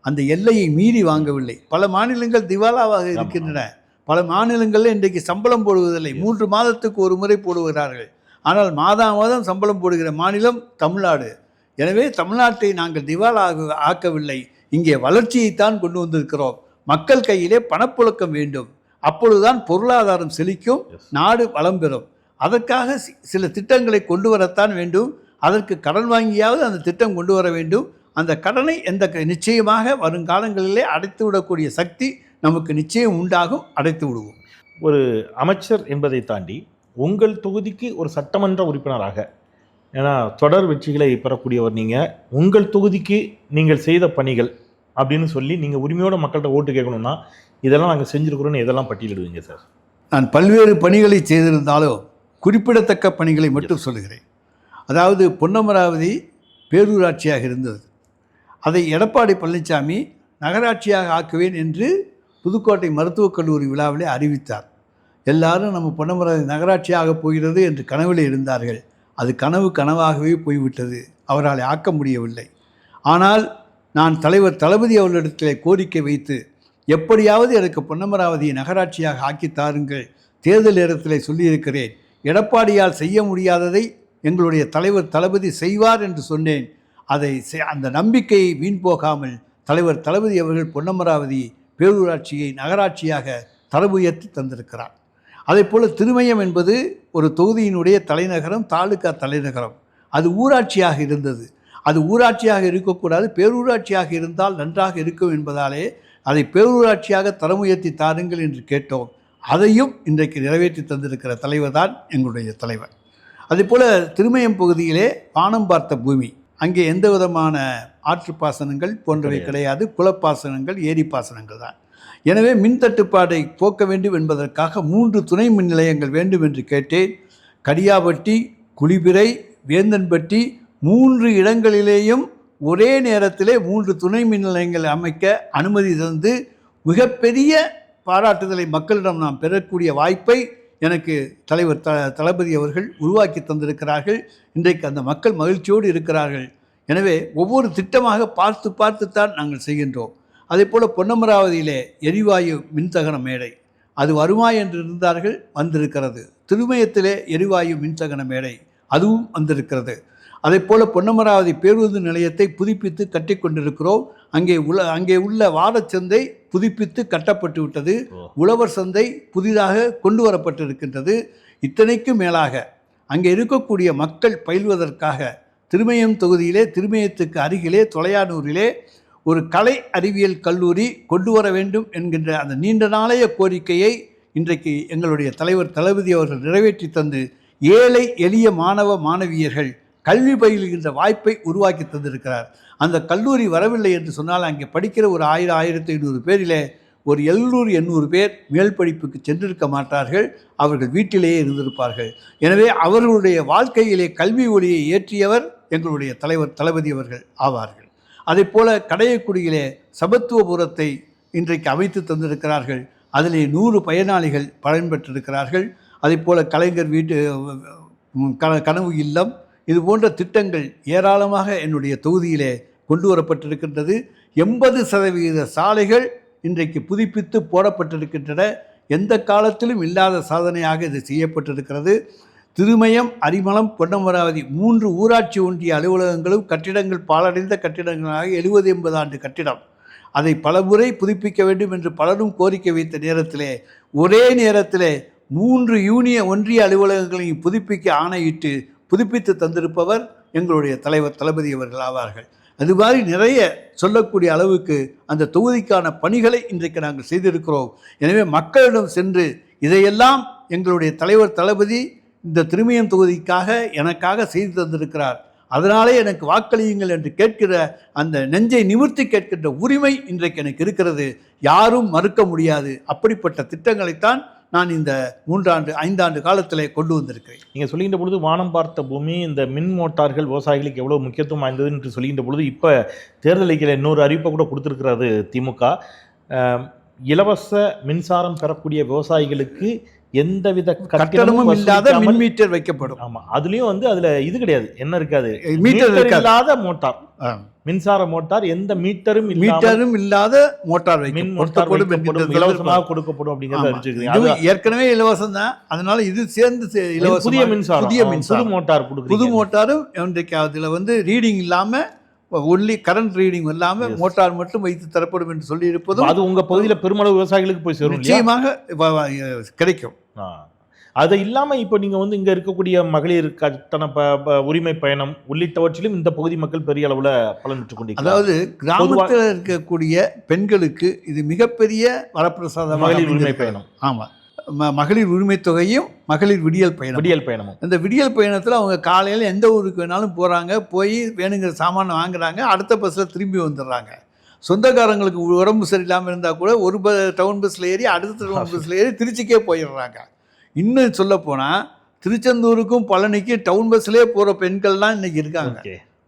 அந்த எல்லையை மீறி வாங்கவில்லை. பல மாநிலங்கள் திவாலாவாக இருக்கின்றன. பல மாநிலங்களில் இன்றைக்கு சம்பளம் போடுவதில்லை, 3 மாதத்துக்கு ஒரு முறை போடுகிறார்கள். ஆனால் மாதம் சம்பளம் போடுகிற மாநிலம் தமிழ்நாடு. எனவே தமிழ்நாட்டை நாங்கள் திவாலாக ஆக்கவில்லை, இங்கே வளர்ச்சியைத்தான் கொண்டு வந்திருக்கிறோம். மக்கள் கையிலே பணப்புழக்கம் வேண்டும், அப்பொழுதுதான் பொருளாதாரம் செழிக்கும், நாடு வளம் பெறும். அதற்காக சில திட்டங்களை கொண்டு வரத்தான் வேண்டும். அதற்கு கடன் வாங்கியாவது அந்த திட்டம் கொண்டு வர வேண்டும். அந்த கடனை நிச்சயமாக வருங்காலங்களிலே அடைத்து விடக்கூடிய சக்தி நமக்கு நிச்சயம் உண்டாகும், அடைத்து விடுவோம். ஒரு அமைச்சர் என்பதை தாண்டி உங்கள் தொகுதிக்கு ஒரு சட்டமன்ற உறுப்பினராக, ஏன்னா தொடர் வெற்றிகளை பெறக்கூடியவர் நீங்கள், உங்கள் தொகுதிக்கு நீங்கள் செய்த பணிகள் அப்படின்னு சொல்லி நீங்கள் உரிமையோட மக்கள்கிட்ட ஓட்டு கேட்கணும்னா இதெல்லாம் நாங்கள் செஞ்சுருக்கிறோன்னு எதெல்லாம் பட்டியலிடுவீங்க சார்? நான் பல்வேறு பணிகளை செய்திருந்தாலும் குறிப்பிடத்தக்க பணிகளை மட்டும் சொல்லுகிறேன். அதாவது பொன்னமராவதி பேரூராட்சியாக இருந்தது, அதை எடப்பாடி பழனிசாமி நகராட்சியாக ஆக்குவேன் என்று புதுக்கோட்டை மருத்துவக் கல்லூரி விழாவிலே அறிவித்தார். எல்லாரும் நம்ம பொன்னமராவதி நகராட்சியாக போகிறது என்று கனவில் இருந்தார்கள். அது கனவாகவே போய்விட்டது, அவரால் ஆக்க முடியவில்லை. ஆனால் நான் தலைவர் தளபதி அவர்களிடத்தில் கோரிக்கை வைத்து எப்படியாவது எனக்கு பொன்னமராவதியை நகராட்சியாக ஆக்கி தாருங்கள், தேர்தல் நேரத்தில் சொல்லியிருக்கிறேன், எடப்பாடியால் செய்ய முடியாததை எங்களுடைய தலைவர் தளபதி செய்வார் என்று சொன்னேன். அந்த நம்பிக்கையை வீண் போகாமல் தலைவர் தளபதி அவர்கள் பொன்னமராவதி பேரூராட்சியை நகராட்சியாக தரம் உயர்த்தி தந்திருக்கிறார். அதே போல் திருமயம் என்பது ஒரு தொகுதியினுடைய தலைநகரம், தாலுகா தலைநகரம். அது ஊராட்சியாக இருந்தது. அது ஊராட்சியாக இருக்கக்கூடாது, பேரூராட்சியாக இருந்தால் நன்றாக இருக்கும் என்பதாலே அதை பேரூராட்சியாக தரம் உயர்த்தி தாருங்கள் என்று கேட்டோம். அதையும் இன்றைக்கு நிறைவேற்றி தந்திருக்கிற தலைவர் தான் எங்களுடைய தலைவர். அதேபோல் திருமயம் பகுதியிலே வானம் பார்த்த பூமி, அங்கே எந்த விதமான ஆற்றுப்பாசனங்கள் போன்றவை கிடையாது. குளப்பாசனங்கள், ஏரி பாசனங்கள் தான். எனவே மின் தட்டுப்பாடை போக்க வேண்டும் என்பதற்காக 3 துணை மின் நிலையங்கள் வேண்டும் என்று கேட்டேன். கடியாபட்டி, குளிபிறை, வேந்தன்பட்டி 3 இடங்களிலேயும் ஒரே நேரத்திலே 3 துணை மின் நிலையங்கள் அமைக்க அனுமதி தந்து மிகப்பெரிய பாராட்டுதலை மக்களிடம் நாம் பெறக்கூடிய வாய்ப்பை எனக்கு தலைவர் தளபதி அவர்கள் உருவாக்கி தந்திருக்கிறார்கள். இன்றைக்கு அந்த மக்கள் மகிழ்ச்சியோடு இருக்கிறார்கள். எனவே ஒவ்வொரு திட்டமாக பார்த்து பார்த்துத்தான் நாங்கள் செய்கின்றோம். அதே போல் பொன்னமராவதியிலே எரிவாயு மின்தகன மேடை அது வருமா என்று இருந்தார்கள், வந்திருக்கிறது. திருமயத்திலே எரிவாயு மின்தகன மேடை அதுவும் வந்திருக்கிறது. அதே போல் பொன்னமராவதி பேருந்து நிலையத்தை புதுப்பித்து கட்டி கொண்டிருக்கிறோம். அங்கே உள்ள வாரச்சந்தை புதுப்பித்து கட்டப்பட்டு விட்டது. உழவர் சந்தை புதிதாக கொண்டு வரப்பட்டிருக்கின்றது. இத்தனைக்கும் மேலாக அங்கே இருக்கக்கூடிய மக்கள் பயில்வதற்காக திருமயம் தொகுதியிலே, திருமயத்துக்கு அருகிலே தொலையானூரிலே ஒரு கலை அறிவியல் கல்லூரி கொண்டு வர வேண்டும் என்கின்ற அந்த நீண்ட நாளைய கோரிக்கையை இன்றைக்கு எங்களுடைய தலைவர் தளபதி அவர்கள் நிறைவேற்றி தந்து ஏழை எளிய மாணவ மாணவியர்கள் கல்வி பயிலுகின்ற வாய்ப்பை உருவாக்கி தந்திருக்கிறார். அந்த கல்லூரி வரவில்லை என்று சொன்னால் அங்கே படிக்கிற ஒரு 1000-1500 பேரிலே ஒரு 700-800 பேர் மேல் படிப்புக்கு சென்றிருக்க மாட்டார்கள். அவர்கள் வீட்டிலேயே இருந்திருப்பார்கள். எனவே அவர்களுடைய வாழ்க்கையிலே கல்வி ஒளியை ஏற்றியவர் எங்களுடைய தலைவர் தளபதி அவர்கள் ஆவார்கள். அதே போல் கடையக்குடியிலே சமத்துவபுரத்தை இன்றைக்கு அமைத்து தந்திருக்கிறார்கள். அதிலே 100 பயனாளிகள் பயன்பெற்றிருக்கிறார்கள். அதே போல் கலைஞர் வீட்டு கனவு இல்லம், இது போன்ற திட்டங்கள் ஏராளமாக என்னுடைய தொகுதியிலே கொண்டு வரப்பட்டிருக்கின்றது. 80% சாலைகள் இன்றைக்கு புதுப்பித்து போடப்பட்டிருக்கின்றன. எந்த காலத்திலும் இல்லாத சாதனையாக இது செய்யப்பட்டிருக்கிறது. திருமயம், அரிமளம், பொன்னமராவதி 3 ஊராட்சி ஒன்றிய அலுவலகங்களும் கட்டிடங்கள் பாழடைந்த கட்டிடங்களாக 70-80 ஆண்டு கட்டிடம். அதை பலமுறை புதுப்பிக்க வேண்டும் என்று பலரும் கோரிக்கை வைத்த நேரத்திலே ஒரே நேரத்திலே 3 யூனிய ஒன்றிய அலுவலகங்களையும் புதுப்பிக்க ஆணையிட்டு புதுப்பித்து தந்திருப்பவர் எங்களுடைய தலைவர் தளபதி அவர்கள் ஆவார்கள். அது மாதிரி நிறைய சொல்லக்கூடிய அளவுக்கு அந்த தொகுதிக்கான பணிகளை இன்றைக்கு நாங்கள் செய்திருக்கிறோம். எனவே மக்களிடம் சென்று இதையெல்லாம் எங்களுடைய தலைவர் தளபதி இந்த திருமயம் தொகுதிக்காக எனக்காக செய்து தந்திருக்கிறார், அதனாலே எனக்கு வாக்களியுங்கள் என்று கேட்கிற அந்த நெஞ்சை நிமிர்த்தி கேட்கின்ற உரிமை இன்றைக்கு எனக்கு இருக்கிறது. யாரும் மறுக்க முடியாது. அப்படிப்பட்ட திட்டங்களைத்தான் நான் இந்த 3-5 ஆண்டு காலத்தில் கொண்டு வந்திருக்கிறேன். நீங்கள் சொல்லுகின்ற பொழுது வானம் பார்த்த பூமி, இந்த மின் மோட்டார்கள் விவசாயிகளுக்கு எவ்வளோ முக்கியத்துவம் வாய்ந்தது என்று சொல்லுகின்ற பொழுது இப்போ தேர்தல் அறிக்கையில் இன்னொரு அறிவிப்பை கூட கொடுத்துருக்கிறது திமுக. இலவச மின்சாரம் பெறக்கூடிய விவசாயிகளுக்கு எந்தவித கட்டணமும் இல்லாத மின் மீட்டர் வைக்கப்படும். ஆமா, அதுலயும் அதுல இது கிடையாது, என்ன இருக்காது, மீட்டர் இல்லாத மோட்டார், மின்சார மோட்டார், எந்த மீட்டரும் இல்லாத மோட்டார் இலவசமாக கொடுக்கப்படும் அப்படிங்கறது அறிவிச்சிருக்கீங்க. ஏற்கனவே இலவசம் தான், அதனால இது சேர்ந்து இலவச புதிய மின்சாரம், புது மோட்டார் கொடுக்குறீங்க. புது மோட்டாரும் இன்றைக்கு அதுல ரீடிங் இல்லாம ஒன்லி கரண்ட் ரீடிங் இல்லாமல் மோட்டார் மட்டும் வைத்து தரப்படும் என்று சொல்லி இருப்பதும் அது உங்கள் பகுதியில் பெருமளவு விவசாயிகளுக்கு போய் சேரும், நிச்சயமாக கிடைக்கும். அது இல்லாமல் இப்போ நீங்கள் இங்கே இருக்கக்கூடிய மகளிர் கட்டண உரிமை பயணம் உள்ளிட்டவற்றிலும் இந்த பகுதி மக்கள் பெரிய அளவில் பலன் பெற்றுக் கொண்டிருக்கிறார்கள். அதாவது கிராமத்தில் இருக்கக்கூடிய பெண்களுக்கு இது மிகப்பெரிய வரப்பிரசாதம் மகளிர் உரிமை பயணம். ஆமாம், மகளிர் உரிமை தொகையும் மகளிர் விடியல் பயணமும். இந்த விடியல் பயணத்தில் அவங்க காலையில் எந்த ஊருக்கு வேணாலும் போகிறாங்க, போய் வேணுங்கிற சாமானை வாங்குறாங்க, அடுத்த பஸ்ஸில் திரும்பி வந்துடுறாங்க. சொந்தக்காரங்களுக்கு உடம்பு சரியில்லாமல் இருந்தால் கூட ஒரு டவுன் பஸ்ஸில் ஏறி அடுத்த டவுன் பஸ்ஸில் ஏறி திருச்சிக்கே போயிடுறாங்க. இன்னும் சொல்லப்போனால் திருச்செந்தூருக்கும் பழனிக்கும் டவுன் பஸ்லேயே போகிற பெண்கள்லாம் இன்றைக்கி இருக்காங்க.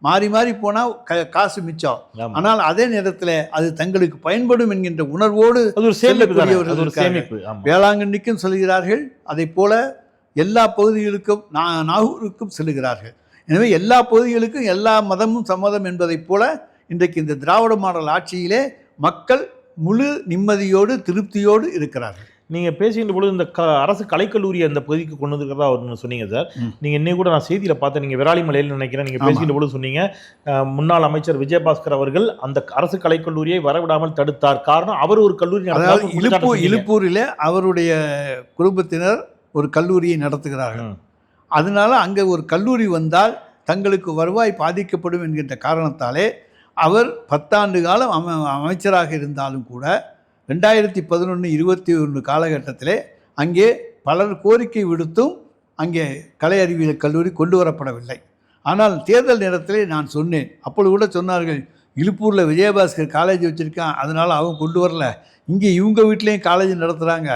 மாறி மாறி போனால் காசு மிச்சம். ஆனால் அதே நேரத்தில் அது தங்களுக்கு பயன்படும் என்கின்ற உணர்வோடு வேளாங்கண்ணிக்கும் செல்கிறார்கள். அதை போல எல்லா பகுதிகளுக்கும் நாகூருக்கும் செல்கிறார்கள். எனவே எல்லா பகுதிகளுக்கும் எல்லா மதமும் சம்மதம் என்பதைப் போல இன்றைக்கு இந்த திராவிட மாடல் ஆட்சியிலே மக்கள் முழு நிம்மதியோடு திருப்தியோடு இருக்கிறார்கள். நீங்கள் பேசுகின்ற பொழுது இந்த அரசு கலைக்கல்லூரி அந்த பகுதிக்கு கொண்டு வந்துக்கிறதா அவர் சொன்னீங்க சார். நீங்கள் இன்னைக்கு கூட நான் செய்தியில் பார்த்தேன், நீங்கள் விராலிமலையில் நினைக்கிறேன், நீங்கள் பேசுகின்ற பொழுது சொன்னீங்க முன்னாள் அமைச்சர் விஜயபாஸ்கர் அவர்கள் அந்த அரசு கலைக்கல்லூரியை வரவிடாமல் தடுத்தார். காரணம் அவர் ஒரு கல்லூரி, அதாவது இலுப்பூரில் அவருடைய குடும்பத்தினர் ஒரு கல்லூரியை நடத்துகிறார்கள். அதனால அங்கே ஒரு கல்லூரி வந்தால் தங்களுக்கு வருவாய் பாதிக்கப்படும் என்கின்ற காரணத்தாலே அவர் 10 ஆண்டு காலம் அமைச்சராக இருந்தாலும் கூட 2011-21 காலகட்டத்திலே அங்கே பலர் கோரிக்கை விடுத்தும் அங்கே கலை அறிவியல் கல்லூரி கொண்டு வரப்படவில்லை. ஆனால் தேர்தல் நேரத்திலே நான் சொன்னேன். அப்பொழுது கூட சொன்னார்கள், இலுப்பூரில் விஜயபாஸ்கர் காலேஜ் வச்சுருக்கான், அதனால் அவங்க கொண்டு வரல, இங்கே இவங்க வீட்லேயும் காலேஜ் நடத்துகிறாங்க,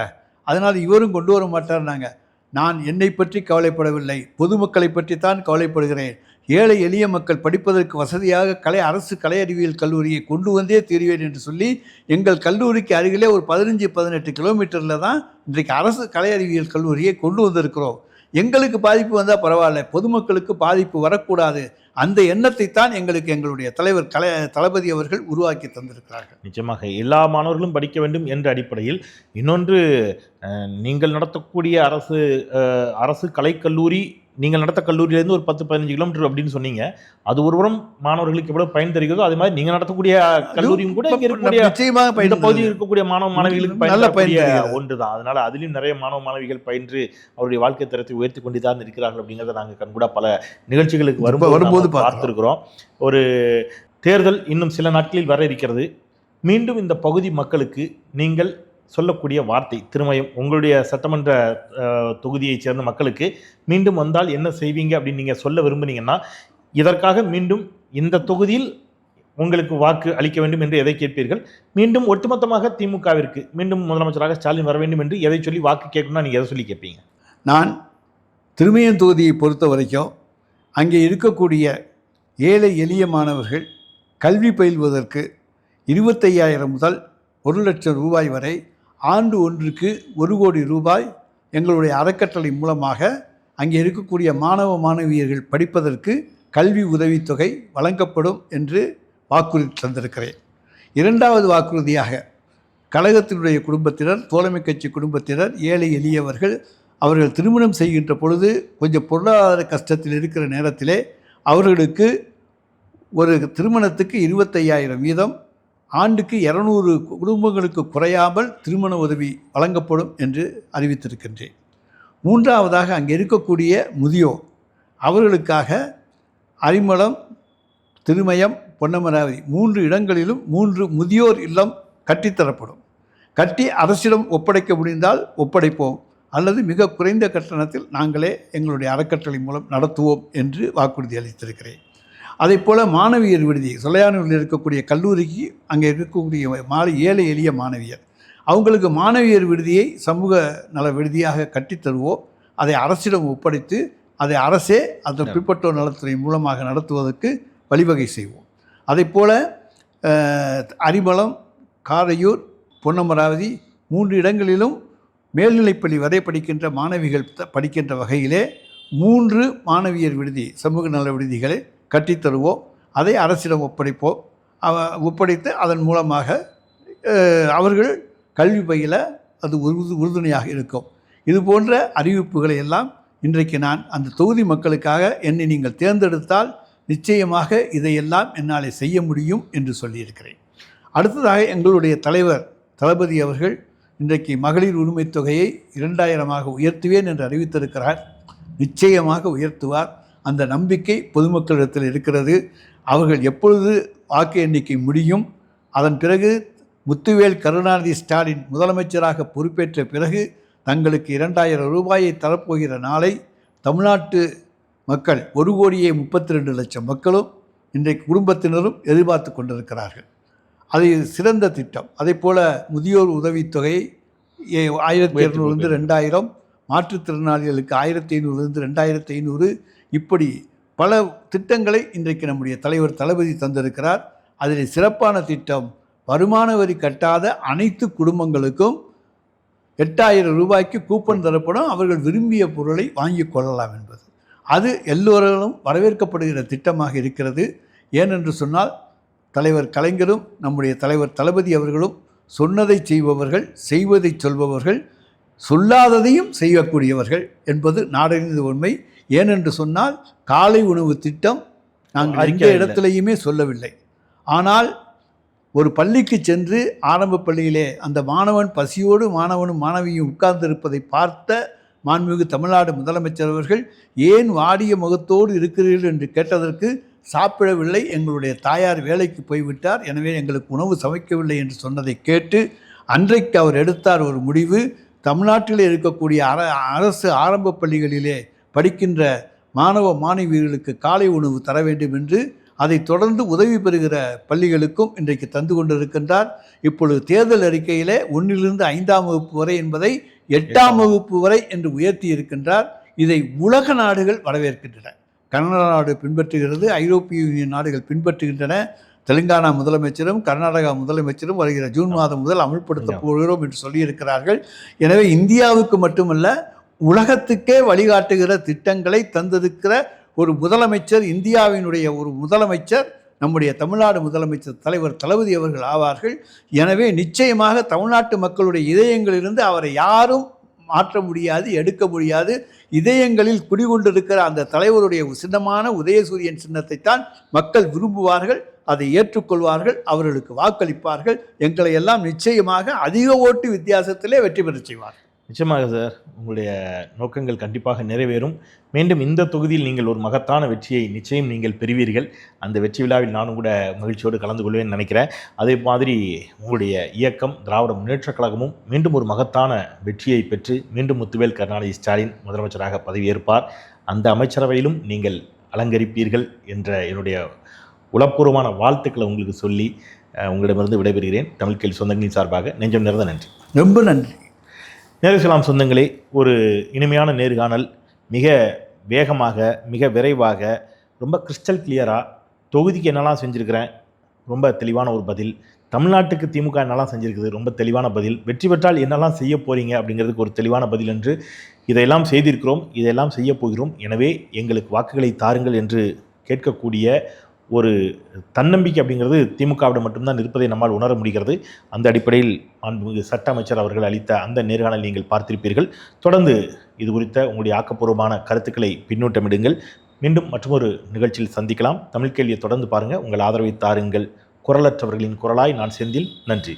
அதனால் இவரும் கொண்டு வர மாட்டார்னாங்க. நான் என்னை பற்றி கவலைப்படவில்லை, பொதுமக்களை பற்றித்தான் கவலைப்படுகிறேன். ஏழை எளிய மக்கள் படிப்பதற்கு வசதியாக அரசு கலை அறிவியல் கல்லூரியை கொண்டு வந்தே தீர்வேன் என்று சொல்லி எங்கள் கல்லூரிக்கு அருகிலே ஒரு 15-18 கிலோமீட்டரில் தான் இன்றைக்கு அரசு கலை அறிவியல் கல்லூரியை கொண்டு வந்திருக்கிறோம். எங்களுக்கு பாதிப்பு வந்தால் பரவாயில்ல, பொதுமக்களுக்கு பாதிப்பு வரக்கூடாது. அந்த எண்ணத்தை தான் எங்களுடைய தலைவர் தளபதி அவர்கள் உருவாக்கி தந்திருக்கிறார்கள். நிச்சயமாக எல்லா மாணவர்களும் படிக்க வேண்டும் என்ற அடிப்படையில் இன்னொன்று, நீங்கள் நடத்தக்கூடிய அரசு கலைக்கல்லூரி, நீங்கள் நடத்த கல்லூரியிலேருந்து ஒரு 10-15 கிலோமீட்டர் அப்படின்னு சொன்னீங்க. அது ஒருபுறம் மாணவர்களுக்கு எவ்வளவு பயன் தருகிறதோ அதே மாதிரி நீங்கள் நடத்தக்கூடிய கல்லூரியும் கூட இங்கே இருக்கக்கூடிய இந்த பகுதியில் இருக்கக்கூடிய மாணவ மாணவிகளுக்கு பயன்படக்கூடிய ஒன்றுதான். அதனால அதிலும் நிறைய மாணவ மாணவிகள் பயின்று அவருடைய வாழ்க்கை தரத்தை உயர்த்தி கொண்டு தான் இருக்கிறார்கள் அப்படிங்கிறத நாங்கள் கண்கூட பல நிகழ்ச்சிகளுக்கு வரும்போது பார்த்திருக்கிறோம். ஒரு தேர்தல் இன்னும் சில நாட்களில் வர இருக்கிறது. மீண்டும் இந்த பகுதி மக்களுக்கு நீங்கள் சொல்லக்கூடிய வார்த்தை, திருமயம் உங்களுடைய சட்டமன்ற தொகுதியைச் சேர்ந்த மக்களுக்கு மீண்டும் வந்தால் என்ன செய்வீங்க அப்படின்னு நீங்கள் சொல்ல விரும்புனீங்கன்னா, இதற்காக மீண்டும் இந்த தொகுதியில் உங்களுக்கு வாக்கு அளிக்க வேண்டும் என்று எதை கேட்பீர்கள்? மீண்டும் ஒட்டுமொத்தமாக திமுகவிற்கு மீண்டும் முதலமைச்சராக ஸ்டாலின் வர வேண்டும் என்று எதை சொல்லி வாக்கு கேட்கணும்னா நீங்கள் எதை சொல்லி கேட்பீங்க? நான் திருமயம் தொகுதியை பொறுத்த வரைக்கும் அங்கே இருக்கக்கூடிய ஏழை எளிய மாணவர்கள் கல்வி பயில்வதற்கு 25,000 முதல் 1 லட்சம் ரூபாய் வரை ஆண்டு ஒன்றுக்கு 1 கோடி ரூபாய் எங்களுடைய அறக்கட்டளை மூலமாக அங்கே இருக்கக்கூடிய மாணவ மாணவியர்கள் படிப்பதற்கு கல்வி உதவித்தொகை வழங்கப்படும் என்று வாக்குறுதி தந்திருக்கிறேன். இரண்டாவது வாக்குறுதியாக கழகத்தினுடைய குடும்பத்தினர், தோழமை கட்சி குடும்பத்தினர், ஏழை எளியவர்கள் அவர்கள் திருமணம் செய்கின்ற பொழுது கொஞ்சம் பொருளாதார கஷ்டத்தில் இருக்கிற நேரத்திலே அவர்களுக்கு ஒரு திருமணத்துக்கு 25,000 வீதம் ஆண்டுக்கு 200 குடும்பங்களுக்கு குறையாமல் திருமண உதவி வழங்கப்படும் என்று அறிவித்திருக்கின்றேன். மூன்றாவதாக அங்கே இருக்கக்கூடிய முதியோர் அவர்களுக்காக அரிமளம், திருமயம், பொன்னமராவதி 3 இடங்களிலும் 3 முதியோர் இல்லம் கட்டித்தரப்படும். கட்டி அரசிடம் ஒப்படைக்க முடிந்தால் ஒப்படைப்போம், அல்லது மிக குறைந்த கட்டணத்தில் நாங்களே எங்களுடைய அறக்கட்டளை மூலம் நடத்துவோம் என்று வாக்குறுதி அளித்திருக்கிறேன். அதே போல் மாணவியர் விடுதி, சொலையானூரில் இருக்கக்கூடிய கல்லூரிக்கு அங்கே இருக்கக்கூடிய ஏழை எளிய மாணவியர், அவங்களுக்கு மாணவியர் விடுதியை சமூக நல விடுதியாக கட்டித்தருவோம். அதை அரசிடம் ஒப்படைத்து அதை அரசே அந்த பிற்பட்டோர் நலத்துறை மூலமாக நடத்துவதற்கு வழிவகை செய்வோம். அதே போல் அரிமளம், காரையூர், பொன்னமராவதி 3 இடங்களிலும் மேல்நிலைப்பள்ளி வரை படிக்கின்ற மாணவிகள் படிக்கின்ற வகையிலே 3 மாணவியர் விடுதி, சமூக நல விடுதிகளை கட்டித்தருவோம். அதை அரசிடம் ஒப்படைத்து அதன் மூலமாக அவர்கள் கல்வி பயில அது உறுதுணையாக இருக்கும். இது போன்ற அறிவிப்புகளை எல்லாம் இன்றைக்கு நான் அந்த தொகுதி மக்களுக்காக என்னை நீங்கள் தேர்ந்தெடுத்தால் நிச்சயமாக இதையெல்லாம் என்னால் செய்ய முடியும் என்று சொல்லியிருக்கிறேன். அடுத்ததாக எங்களுடைய தலைவர் தளபதி அவர்கள் இன்றைக்கு மகளிர் உரிமை தொகையை 2000 உயர்த்துவேன் என்று அறிவித்திருக்கிறார். நிச்சயமாக உயர்த்துவார். அந்த நம்பிக்கை பொதுமக்களிடத்தில் இருக்கிறது. அவர்கள் எப்பொழுது வாக்கு எண்ணிக்கை முடியும், அதன் பிறகு முத்துவேல் கருணாநிதி ஸ்டாலின் முதலமைச்சராக பொறுப்பேற்ற பிறகு தங்களுக்கு 2000 ரூபாயை தரப்போகிற நாளை தமிழ்நாட்டு மக்கள் 1,32,00,000 மக்களும் இன்றைக்கு குடும்பத்தினரும் எதிர்பார்த்து கொண்டிருக்கிறார்கள். அது சிறந்த திட்டம். அதே போல் முதியோர் உதவித்தொகை 1,200 2,000, மாற்றுத்திறனாளிகளுக்கு 1,500 2,500, இப்படி பல திட்டங்களை இன்றைக்கு நம்முடைய தலைவர் தளபதி தந்திருக்கிறார். அதில் சிறப்பான திட்டம், வருமான வரி கட்டாத அனைத்து குடும்பங்களுக்கும் 8,000 ரூபாய்க்கு கூப்பன் தரப்படும். அவர்கள் விரும்பிய பொருளை வாங்கி கொள்ளலாம் என்பது. அது எல்லோரும் வரவேற்கப்படுகிற திட்டமாக இருக்கிறது. ஏனென்று சொன்னால் தலைவர் கலைஞரும் நம்முடைய தலைவர் தளபதி அவர்களும் சொன்னதை செய்பவர்கள், செய்வதை சொல்பவர்கள், சொல்லாததையும் செய்யக்கூடியவர்கள் என்பது நாடறிந்த உண்மை. ஏனென்று சொன்னால் காலை உணவு திட்டம் நாங்கள் எந்த இடத்திலையுமே சொல்லவில்லை. ஆனால் ஒரு பள்ளிக்கு சென்று ஆரம்ப பள்ளியிலே அந்த மாணவன் பசியோடு மாணவனும் மாணவியும் உட்கார்ந்திருப்பதை பார்த்த மாண்புமிகு தமிழ்நாடு முதலமைச்சர் அவர்கள் ஏன் வாடிய முகத்தோடு இருக்கிறீர்கள் என்று கேட்டதற்கு சாப்பிடவில்லை, எங்களுடைய தாயார் வேலைக்கு போய்விட்டார், எனவே எங்களுக்கு உணவு சமைக்கவில்லை என்று சொன்னதை கேட்டு அன்றைக்கு அவர் எடுத்தார் ஒரு முடிவு. தமிழ்நாட்டில் இருக்கக்கூடிய அரசு ஆரம்ப பள்ளிகளிலே படிக்கின்ற மாணவ மாணவியர்களுக்கு காலை உணவு தர வேண்டும் என்று அதை தொடர்ந்து உதவி பெறுகிற பள்ளிகளுக்கும் இன்றைக்கு தந்து கொண்டிருக்கின்றார். இப்பொழுது தேர்தல் அறிக்கையிலே 1லிருந்து 5ஆம் வகுப்பு வரை என்பதை 8ஆம் வகுப்பு வரை என்று உயர்த்தி இருக்கின்றார். இதை உலக நாடுகள் வரவேற்கின்றன. கனடா நாடு பின்பற்றுகிறது, ஐரோப்பிய யூனியன் நாடுகள் பின்பற்றுகின்றன. தெலுங்கானா முதலமைச்சரும் கர்நாடகா முதலமைச்சரும் வருகிற ஜூன் மாதம் முதல் அமல்படுத்த போகிறோம் என்று சொல்லியிருக்கிறார்கள். எனவே இந்தியாவுக்கு மட்டுமல்ல, உலகத்துக்கே வழிகாட்டுகிற திட்டங்களை தந்திருக்கிற ஒரு முதலமைச்சர், இந்தியாவினுடைய ஒரு முதலமைச்சர் நம்முடைய தமிழ்நாடு முதலமைச்சர் தலைவர் தளபதி அவர்கள் ஆவார்கள். எனவே நிச்சயமாக தமிழ்நாட்டு மக்களுடைய இதயங்களிலிருந்து அவரை யாரும் மாற்ற முடியாது, எடுக்க முடியாது. இதயங்களில் குடிகொண்டிருக்கிற அந்த தலைவருடைய சின்னமான உதயசூரியன் சின்னத்தை தான் மக்கள் விரும்புவார்கள், அதை ஏற்றுக்கொள்வார்கள், அவர்களுக்கு வாக்களிப்பார்கள். எங்களை எல்லாம் நிச்சயமாக அதிக ஓட்டு வித்தியாசத்திலே வெற்றி பெற செய்வார். நிச்சயமாக சார், உங்களுடைய நோக்கங்கள் கண்டிப்பாக நிறைவேறும். மீண்டும் இந்த தொகுதியில் நீங்கள் ஒரு மகத்தான வெற்றியை நிச்சயம் நீங்கள் பெறுவீர்கள். அந்த வெற்றி விழாவில் நானும் கூட மகிழ்ச்சியோடு கலந்து கொள்வேன்னு நினைக்கிறேன். அதே மாதிரி உங்களுடைய இயக்கம் திராவிட முன்னேற்றக் கழகமும் மீண்டும் ஒரு மகத்தான வெற்றியை பெற்று மீண்டும் முத்துவேல் கருணாநிதி ஸ்டாலின் முதலமைச்சராக பதவியேற்பார். அந்த அமைச்சரவையிலும் நீங்கள் அலங்கரிப்பீர்கள் என்ற என்னுடைய உளப்பூர்வமான வாழ்த்துக்களை உங்களுக்கு சொல்லி உங்களிடமிருந்து விடைபெறுகிறேன். தமிழ் கேள்வி சொந்தங்களின் சார்பாக நெஞ்சம் நிறைந்த நன்றி. ரொம்ப நன்றி. நேர்சலாம் சொந்தங்களே, ஒரு இனிமையான நேர்காணல், மிக வேகமாக மிக விரைவாக ரொம்ப கிறிஸ்டல் கிளியராக தொகுதிக்கு என்னெல்லாம் செஞ்சுருக்கிறேன் ரொம்ப தெளிவான ஒரு பதில், தமிழ்நாட்டுக்கு திமுக என்னெல்லாம் செஞ்சுருக்குது ரொம்ப தெளிவான பதில், வெற்றி பெற்றால் என்னெல்லாம் செய்ய போகிறீங்க அப்படிங்கிறதுக்கு ஒரு தெளிவான பதில் என்று இதையெல்லாம் செய்திருக்கிறோம், இதையெல்லாம் செய்ய போகிறோம். எனவே எங்களுக்கு வாக்குகளை தாருங்கள் என்று கேட்கக்கூடிய ஒரு தன்னம்பிக்கை அப்படிங்கிறது திமுகவிடம் மட்டும்தான் இருப்பதை நம்மால் உணர முடிகிறது. அந்த அடிப்படையில் மாண்புமிகு சட்ட அமைச்சர் அவர்கள் அளித்த அந்த நேர்காணல் நீங்கள் பார்த்திருப்பீர்கள். தொடர்ந்து இது குறித்த உங்களுடைய ஆக்கப்பூர்வமான கருத்துக்களை பின்னூட்டமிடுங்கள். மீண்டும் மற்றொரு நிகழ்ச்சியில் சந்திக்கலாம். தமிழ் கேள்வியை தொடர்ந்து பாருங்கள். உங்கள் ஆதரவை தாருங்கள். குரலற்றவர்களின் குரலாய் நான் செந்தில். நன்றி.